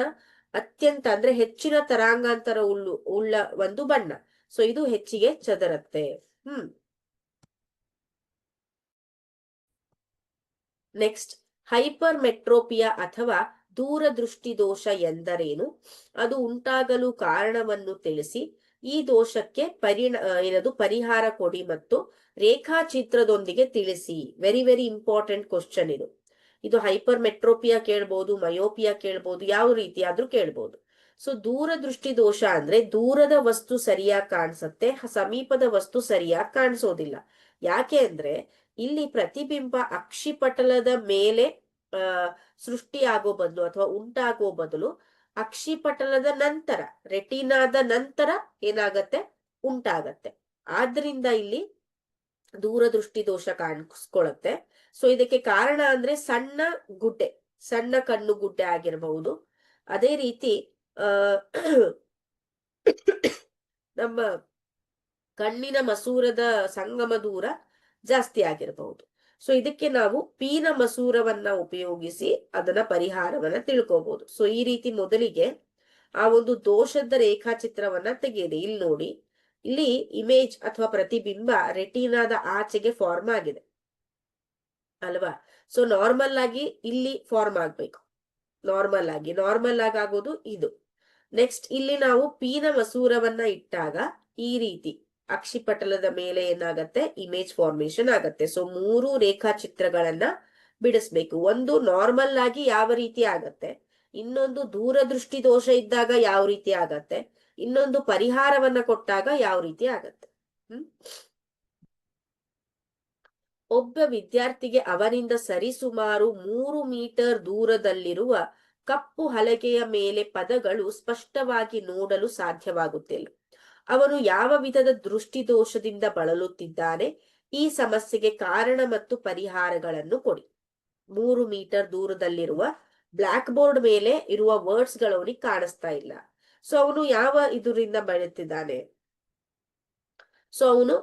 ಅತ್ಯಂತ ಅಂದ್ರೆ ಹೆಚ್ಚಿನ ತರಂಗಾಂತರ ಉಳ್ಳ ಒಂದು ಬಣ್ಣ. ಸೊ ಇದು ಹೆಚ್ಚಿಗೆ ಚದರತ್ತೆ. ನೆಕ್ಸ್ಟ್, ಹೈಪರ್ ಮೆಟ್ರೋಪಿಯಾ ಅಥವಾ ದೂರದೃಷ್ಟಿ ದೋಷ ಎಂದರೇನು? ಅದು ಉಂಟಾಗಲು ಕಾರಣವನ್ನು ತಿಳಿಸಿ, ಈ ದೋಷಕ್ಕೆ ಪರಿಹಾರ ಕೊಡಿ ಮತ್ತು ರೇಖಾಚಿತ್ರದೊಂದಿಗೆ ತಿಳಿಸಿ. ವೆರಿ ವೆರಿ ಇಂಪಾರ್ಟೆಂಟ್ ಕ್ವಶನ್ ಇದು. ಇದು ಹೈಪರ್ ಮೆಟ್ರೋಪಿಯಾ ಕೇಳ್ಬೋದು, ಮಯೋಪಿಯಾ ಕೇಳ್ಬೋದು, ಯಾವ ರೀತಿ ಆದ್ರೂ ಕೇಳ್ಬೋದು. ಸೊ ದೂರದೃಷ್ಟಿ ದೋಷ ಅಂದ್ರೆ ದೂರದ ವಸ್ತು ಸರಿಯಾಗಿ ಕಾಣಿಸುತ್ತೆ, ಸಮೀಪದ ವಸ್ತು ಸರಿಯಾಗಿ ಕಾಣಿಸೋದಿಲ್ಲ. ಯಾಕೆ ಅಂದ್ರೆ ಇಲ್ಲಿ ಪ್ರತಿಬಿಂಬ ಅಕ್ಷಿಪಟಲದ ಮೇಲೆ ಸೃಷ್ಟಿಯಾಗೋ ಬದಲು ಅಥವಾ ಉಂಟಾಗೋ ಬದಲು ಅಕ್ಷಿಪಟಲದ ನಂತರ, ರೆಟಿನಾದ ನಂತರ ಏನಾಗತ್ತೆ, ಉಂಟಾಗತ್ತೆ. ಆದ್ರಿಂದ ಇಲ್ಲಿ ದೂರದೃಷ್ಟಿ ದೋಷ ಕಾಣಿಸ್ಕೊಳತ್ತೆ. ಸೊ ಇದಕ್ಕೆ ಕಾರಣ ಅಂದ್ರೆ ಸಣ್ಣ ಕಣ್ಣು ಗುಡ್ಡೆ ಆಗಿರಬಹುದು. ಅದೇ ರೀತಿ ನಮ್ಮ ಕಣ್ಣಿನ ಮಸೂರದ ಸಂಗಮ ದೂರ ಜಾಸ್ತಿ ಆಗಿರಬಹುದು. ಸೊ ಇದಕ್ಕೆ ನಾವು ಪೀನ ಮಸೂರವನ್ನ ಉಪಯೋಗಿಸಿ ಅದನ್ನ ಪರಿಹಾರವನ್ನ ತಿಳ್ಕೋಬಹುದು. ಸೊ ಈ ರೀತಿ ಮೊದಲಿಗೆ ಆ ಒಂದು ದೋಷದ ರೇಖಾಚಿತ್ರವನ್ನ ತೆಗೆಯಿರಿ. ಇಲ್ಲಿ ನೋಡಿ, ಇಲ್ಲಿ ಇಮೇಜ್ ಅಥವಾ ಪ್ರತಿಬಿಂಬ ರೆಟಿನಾದ ಆಚೆಗೆ ಫಾರ್ಮ್ ಆಗಿದೆ ಅಲ್ವಾ? ಸೊ ನಾರ್ಮಲ್ ಆಗಿ ಇಲ್ಲಿ ಫಾರ್ಮ್ ಆಗ್ಬೇಕು, ನಾರ್ಮಲ್ ಆಗಿ ಆಗೋದು ಇದು. ನೆಕ್ಸ್ಟ್, ಇಲ್ಲಿ ನಾವು ಪೀನ ಮಸೂರವನ್ನ ಇಟ್ಟಾಗ ಈ ರೀತಿ ಅಕ್ಷಿಪಟಲದ ಮೇಲೆ ಏನಾಗತ್ತೆ, ಇಮೇಜ್ ಫಾರ್ಮೇಶನ್ ಆಗತ್ತೆ. ಸೊ 3 ರೇಖಾಚಿತ್ರಗಳನ್ನ ಬಿಡಿಸ್ಬೇಕು. ಒಂದು ನಾರ್ಮಲ್ ಆಗಿ ಯಾವ ರೀತಿ ಆಗತ್ತೆ, ಇನ್ನೊಂದು ದೂರದೃಷ್ಟಿ ದೋಷ ಇದ್ದಾಗ ಯಾವ ರೀತಿ ಆಗತ್ತೆ, ಇನ್ನೊಂದು ಪರಿಹಾರವನ್ನ ಕೊಟ್ಟಾಗ ಯಾವ ರೀತಿ ಆಗತ್ತೆ. ಒಬ್ಬ ವಿದ್ಯಾರ್ಥಿಗೆ ಅವನಿಂದ ಸರಿಸುಮಾರು 3 ಮೀಟರ್ ದೂರದಲ್ಲಿರುವ ಕಪ್ಪು ಹಲಗೆಯ ಮೇಲೆ ಪದಗಳು ಸ್ಪಷ್ಟವಾಗಿ ನೋಡಲು ಸಾಧ್ಯವಾಗುತ್ತಿಲ್ಲ. ಅವನು ಯಾವ ವಿಧದ ದೃಷ್ಟಿ ದೋಷದಿಂದ ಬಳಲುತ್ತಿದ್ದಾನೆ? ಈ ಸಮಸ್ಯೆಗೆ ಕಾರಣ ಮತ್ತು ಪರಿಹಾರಗಳನ್ನು ಕೊಡಿ. 3 ಮೀಟರ್ ದೂರದಲ್ಲಿರುವ ಬ್ಲಾಕ್ ಬೋರ್ಡ್ ಮೇಲೆ ಇರುವ ವರ್ಡ್ಸ್ ಗಳು ಅವನಿಗೆ ಕಾಣಿಸ್ತಾ ಇಲ್ಲ. ಸೊ ಅವನು ಯಾವ ಇದರಿಂದ ಬಳಲ್ತಿದ್ದಾನೆ? ಸೊ ಅವನು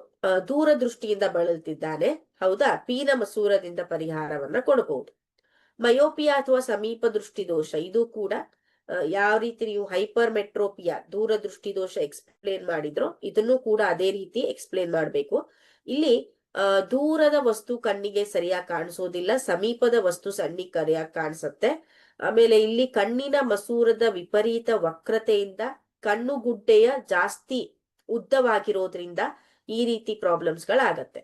ದೂರದೃಷ್ಟಿಯಿಂದ ಬಳಲ್ತಿದ್ದಾನೆ, ಹೌದಾ? ಪೀನ ಮಸೂರದಿಂದ ಪರಿಹಾರವನ್ನ ಕೊಡಬಹುದು. ಮಯೋಪಿಯಾ ಅಥವಾ ಸಮೀಪ ದೃಷ್ಟಿ ದೋಷ, ಇದು ಕೂಡ ಯಾವ ರೀತಿ ನೀವು ಹೈಪರ್ ಮೆಟ್ರೋಪಿಯಾ ದೂರದೃಷ್ಟಿ ದೋಷ ಎಕ್ಸ್ಪ್ಲೇನ್ ಮಾಡಿದ್ರು, ಇದನ್ನು ಕೂಡ ಅದೇ ರೀತಿ ಎಕ್ಸ್ಪ್ಲೇನ್ ಮಾಡ್ಬೇಕು. ಇಲ್ಲಿ ದೂರದ ವಸ್ತು ಕಣ್ಣಿಗೆ ಸರಿಯಾಗಿ ಕಾಣಿಸೋದಿಲ್ಲ, ಸಮೀಪದ ವಸ್ತು ಸಣ್ಣಿಗೆ ಸರಿಯಾಗಿ ಕಾಣಿಸುತ್ತೆ. ಆಮೇಲೆ ಇಲ್ಲಿ ಕಣ್ಣಿನ ಮಸೂರದ ವಿಪರೀತ ವಕ್ರತೆಯಿಂದ ಕಣ್ಣುಗುಡ್ಡೆಯ ಜಾಸ್ತಿ ಉದ್ದವಾಗಿರೋದ್ರಿಂದ ಈ ರೀತಿ ಪ್ರಾಬ್ಲಮ್ಸ್ ಗಳಾಗತ್ತೆ.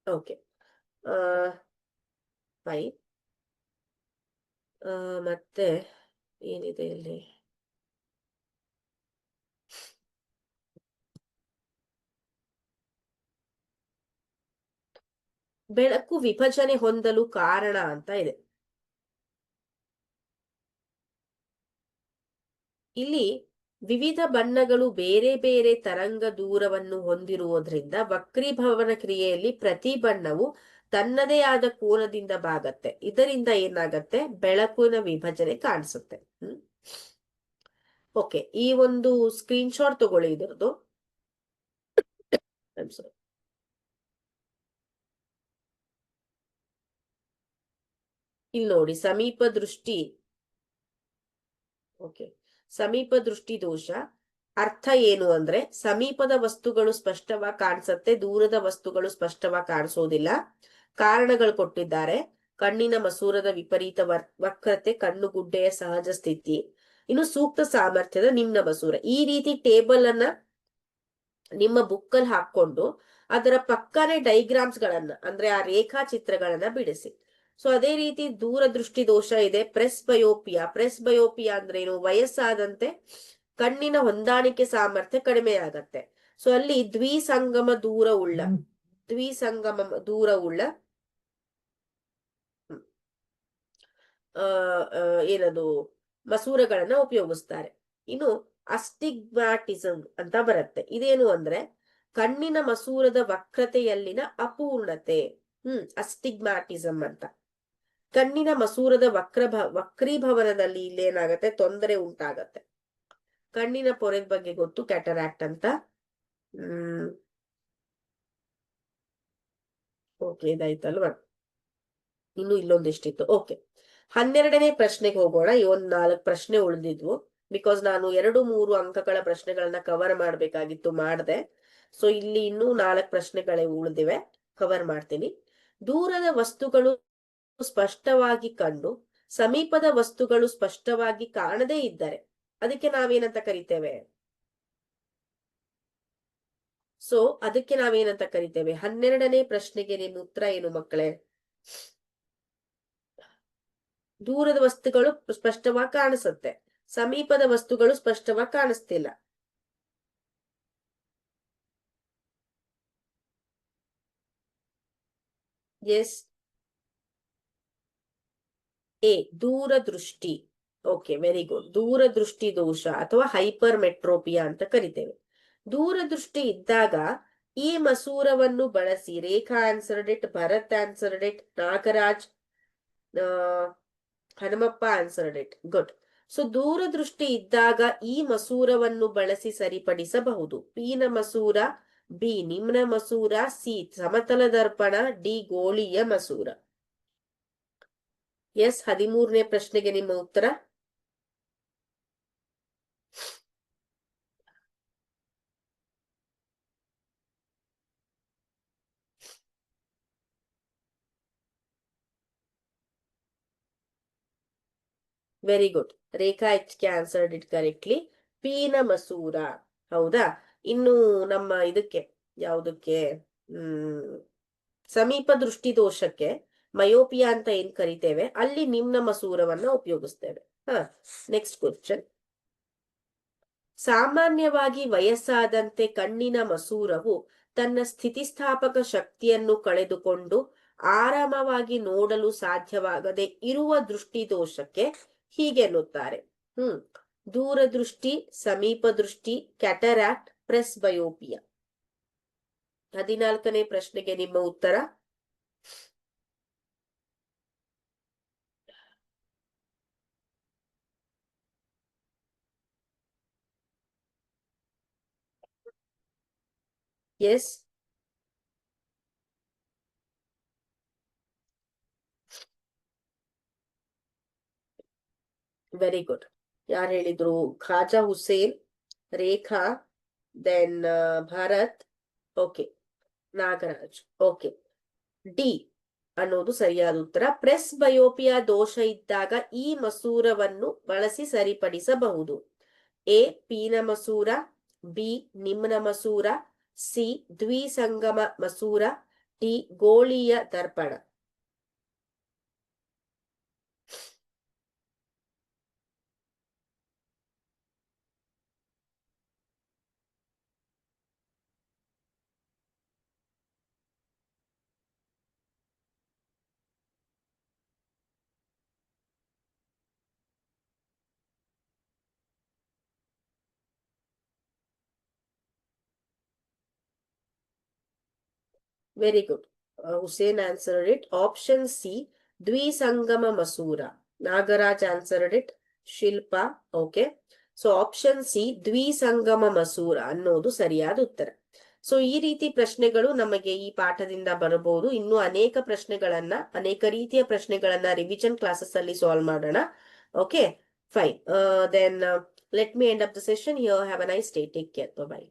Okay, fine. ಮತ್ತೆ ಏನಿದೆ ಇಲ್ಲಿ? ಬೆಳಕು ವಿಭಜನೆ ಹೊಂದಲು ಕಾರಣ ಅಂತ ಇದೆ. ಇಲ್ಲಿ ವಿವಿಧ ಬಣ್ಣಗಳು ಬೇರೆ ಬೇರೆ ತರಂಗ ದೂರವನ್ನು ಹೊಂದಿರುವುದರಿಂದ ವಕ್ರೀಭವನ ಕ್ರಿಯೆಯಲ್ಲಿ ಪ್ರತಿ ಬಣ್ಣವು ತನ್ನದೇ ಆದ ಕೋನದಿಂದ ಬಾಗತ್ತೆ. ಇದರಿಂದ ಏನಾಗತ್ತೆ? ಬೆಳಕಿನ ವಿಭಜನೆ ಕಾಣಿಸುತ್ತೆ. ಓಕೆ, ಈ ಒಂದು ಸ್ಕ್ರೀನ್ ಶಾಟ್ ತಗೊಳ್ಳಿ ಇದರದ್ದು. ಇಲ್ಲಿ ನೋಡಿ, ಸಮೀಪ ದೃಷ್ಟಿ. ಓಕೆ, ಸಮೀಪ ದೃಷ್ಟಿ ದೋಷ ಅರ್ಥ ಏನು ಅಂದ್ರೆ, ಸಮೀಪದ ವಸ್ತುಗಳು ಸ್ಪಷ್ಟವಾಗಿ ಕಾಣಿಸುತ್ತೆ, ದೂರದ ವಸ್ತುಗಳು ಸ್ಪಷ್ಟವಾಗಿ ಕಾಣಿಸೋದಿಲ್ಲ. ಕಾರಣಗಳು ಕೊಟ್ಟಿದ್ದಾರೆ: ಕಣ್ಣಿನ ಮಸೂರದ ವಿಪರೀತ ವಕ್ರತೆ, ಕಣ್ಣುಗುಡ್ಡೆಯ ಸಹಜ ಸ್ಥಿತಿ, ಇನ್ನು ಸೂಕ್ತ ಸಾಮರ್ಥ್ಯದ ನಿಮ್ನ ಮಸೂರ. ಈ ರೀತಿ ಟೇಬಲ್ ಅನ್ನ ನಿಮ್ಮ ಬುಕ್ ಅಲ್ಲಿ ಹಾಕೊಂಡು ಅದರ ಪಕ್ಕನೆ ಡೈಗ್ರಾಮ್ಸ್ ಗಳನ್ನ, ಅಂದ್ರೆ ಆ ರೇಖಾಚಿತ್ರಗಳನ್ನ ಬಿಡಿಸಿ. ಸೊ ಅದೇ ರೀತಿ ದೂರದೃಷ್ಟಿ ದೋಷ ಇದೆ, ಪ್ರೆಸ್ ಬಯೋಪಿಯಾ. ಪ್ರೆಸ್ ಬಯೋಪಿಯಾ ಅಂದ್ರೆ ಏನು? ವಯಸ್ಸಾದಂತೆ ಕಣ್ಣಿನ ಹೊಂದಾಣಿಕೆ ಸಾಮರ್ಥ್ಯ ಕಡಿಮೆ ಆಗತ್ತೆ. ಸೊ ಅಲ್ಲಿ ದ್ವಿಸಂಗಮ ದೂರ ಉಳ್ಳ ಏನದು ಮಸೂರಗಳನ್ನ ಉಪಯೋಗಿಸ್ತಾರೆ. ಇನ್ನು ಅಸ್ಟಿಗ್ಮ್ಯಾಟಿಸಮ್ ಅಂತ ಬರುತ್ತೆ. ಇದೇನು ಅಂದ್ರೆ ಕಣ್ಣಿನ ಮಸೂರದ ವಕ್ರತೆಯಲ್ಲಿನ ಅಪೂರ್ಣತೆ. ಅಸ್ಟಿಗ್ಮ್ಯಾಟಿಸಮ್ ಅಂತ. ಕಣ್ಣಿನ ಮಸೂರದ ವಕ್ರೀಭವನದಲ್ಲಿ ಇಲ್ಲೇನಾಗತ್ತೆ? ತೊಂದರೆ ಉಂಟಾಗತ್ತೆ. ಕಣ್ಣಿನ ಪೊರೆ ಬಗ್ಗೆ ಗೊತ್ತು, ಕ್ಯಾಟರಾಕ್ಟ್ ಅಂತ. ಓಕೆ, ಇದಾಯ್ತಲ್ವಾ? ಇನ್ನು ಇಲ್ಲೊಂದಿಷ್ಟಿತ್ತು. ಓಕೆ, 12ನೇ ಪ್ರಶ್ನೆಗೆ ಹೋಗೋಣ. ಈ 4 ಪ್ರಶ್ನೆ ಉಳಿದಿದ್ವು. ಬಿಕಾಸ್ ನಾನು 2-3 ಅಂಕಗಳ ಪ್ರಶ್ನೆಗಳನ್ನ ಕವರ್ ಮಾಡ್ಬೇಕಾಗಿತ್ತು, ಮಾಡಿದೆ. ಸೊ ಇಲ್ಲಿ ಇನ್ನೂ 4 ಪ್ರಶ್ನೆಗಳೇ ಉಳಿದಿವೆ, ಕವರ್ ಮಾಡ್ತೀನಿ. ದೂರದ ವಸ್ತುಗಳು ಸ್ಪಷ್ಟವಾಗಿ ಕಂಡು ಸಮೀಪದ ವಸ್ತುಗಳು ಸ್ಪಷ್ಟವಾಗಿ ಕಾಣದೇ ಇದ್ದರೆ ಅದಕ್ಕೆ ನಾವೇನಂತ ಕರಿತೇವೆ? ಸೊ ಅದಕ್ಕೆ ನಾವೇನಂತ ಕರಿತೇವೆ? 12ನೇ ಪ್ರಶ್ನೆಗೆ ನಿಮ್ಮ ಉತ್ತರ ಏನು ಮಕ್ಕಳೇ? ದೂರದ ವಸ್ತುಗಳು ಸ್ಪಷ್ಟವಾಗಿ ಕಾಣಿಸುತ್ತೆ, ಸಮೀಪದ ವಸ್ತುಗಳು ಸ್ಪಷ್ಟವಾಗಿ ಕಾಣಿಸ್ತಿಲ್ಲ. ಎಸ್, ಎ, ದೂರದೃಷ್ಟಿ. Okay, very good. ದೂರದೃಷ್ಟಿ ದೋಷ ಅಥವಾ ಹೈಪರ್ ಮೆಟ್ರೋಪಿಯಾ ಅಂತ ಕರಿತೇವೆ. ದೂರದೃಷ್ಟಿ ಇದ್ದಾಗ ಈ ಮಸೂರವನ್ನು ಬಳಸಿ Rekha answered it, Bharat answered it, Nagaraj, Hanumappa answered it. Good. So ದೂರದೃಷ್ಟಿ ಇದ್ದಾಗ ಈ ಮಸೂರವನ್ನು ಬಳಸಿ ಸರಿಪಡಿಸಬಹುದು. ಪಿ ನ ಮಸೂರ, ಬಿ ನಿಮ್ನ ಮಸೂರ, ಸಿ ಸಮತಲ ದರ್ಪಣ, ಡಿ ಗೋಳೀಯ ಮಸೂರ. ಎಸ್, 13ನೇ ಪ್ರಶ್ನೆಗೆ ನಿಮ್ಮ ಉತ್ತರ? Very good. Rekha HK answered it correctly. P ನ ಮಸೂರ. ಹೌದಾ? ಇನ್ನು ನಮ್ಮ ಇದಕ್ಕೆ ಯಾವುದಕ್ಕೆ ಸಮೀಪ ದೃಷ್ಟಿ ದೋಷಕ್ಕೆ ಮಯೋಪಿಯಾ ಅಂತ ಏನ್ ಕರಿತೇವೆ, ಅಲ್ಲಿ ನಿಮ್ನ ಮಸೂರವನ್ನ ಉಪಯೋಗಿಸ್ತೇವೆ. Next question. ಸಾಮಾನ್ಯವಾಗಿ ವಯಸ್ಸಾದಂತೆ ಕಣ್ಣಿನ ಮಸೂರವು ತನ್ನ ಸ್ಥಿತಿಸ್ಥಾಪಕ ಶಕ್ತಿಯನ್ನು ಕಳೆದುಕೊಂಡು ಆರಾಮವಾಗಿ ನೋಡಲು ಸಾಧ್ಯವಾಗದೆ ಇರುವ ದೃಷ್ಟಿ ದೋಷಕ್ಕೆ ಹೀಗೆನ್ನುತ್ತಾರೆ. ದೂರದೃಷ್ಟಿ, ಸಮೀಪ ದೃಷ್ಟಿ, ಕ್ಯಾಟರಾಕ್ಟ್, ಪ್ರೆಸ್ ಬಯೋಪಿಯಾ. 14ನೇ ಪ್ರಶ್ನೆಗೆ ನಿಮ್ಮ ಉತ್ತರ? Yes, very good. ಯಾರು ಹೇಳಿದ್ರು? Khaja Hussain, Rekha, then Bharat, okay, Nagaraj. Okay, D ಅನ್ನೋದು ಸರಿಯಾದ ಉತ್ತರ. ಪ್ರೆಸ್ ಬಯೋಪಿಯಾ ದೋಷ ಇದ್ದಾಗ ಈ ಮಸೂರವನ್ನು ಬಳಸಿ ಸರಿಪಡಿಸಬಹುದು. ಎ ಪೀನ ಮಸೂರ, ಬಿ ನಿಮ್ನ ಮಸೂರ, ಸಿ ದ್ವಿಸಂಗಮ ಮಸೂರ, D ಗೋಳೀಯ Darpana. Very good. Hussein answered it. Option C, Dvisangama Masura. Nagaraj answered it. Shilpa. Okay. So option C ದ್ವಿಸಂಗಮ ಮಸೂರ ಅನ್ನೋದು ಸರಿಯಾದ ಉತ್ತರ. ಸೊ ಈ ರೀತಿ ಪ್ರಶ್ನೆಗಳು ನಮಗೆ ಈ ಪಾಠದಿಂದ ಬರಬಹುದು. ಇನ್ನು ಅನೇಕ ರೀತಿಯ ಪ್ರಶ್ನೆಗಳನ್ನ ರಿವಿಷನ್ ಕ್ಲಾಸಸ್ ಅಲ್ಲಿ ಸಾಲ್ವ್ ಮಾಡೋಣ. Okay fine. Then let me end up the session here. Have a nice day. Take care. By.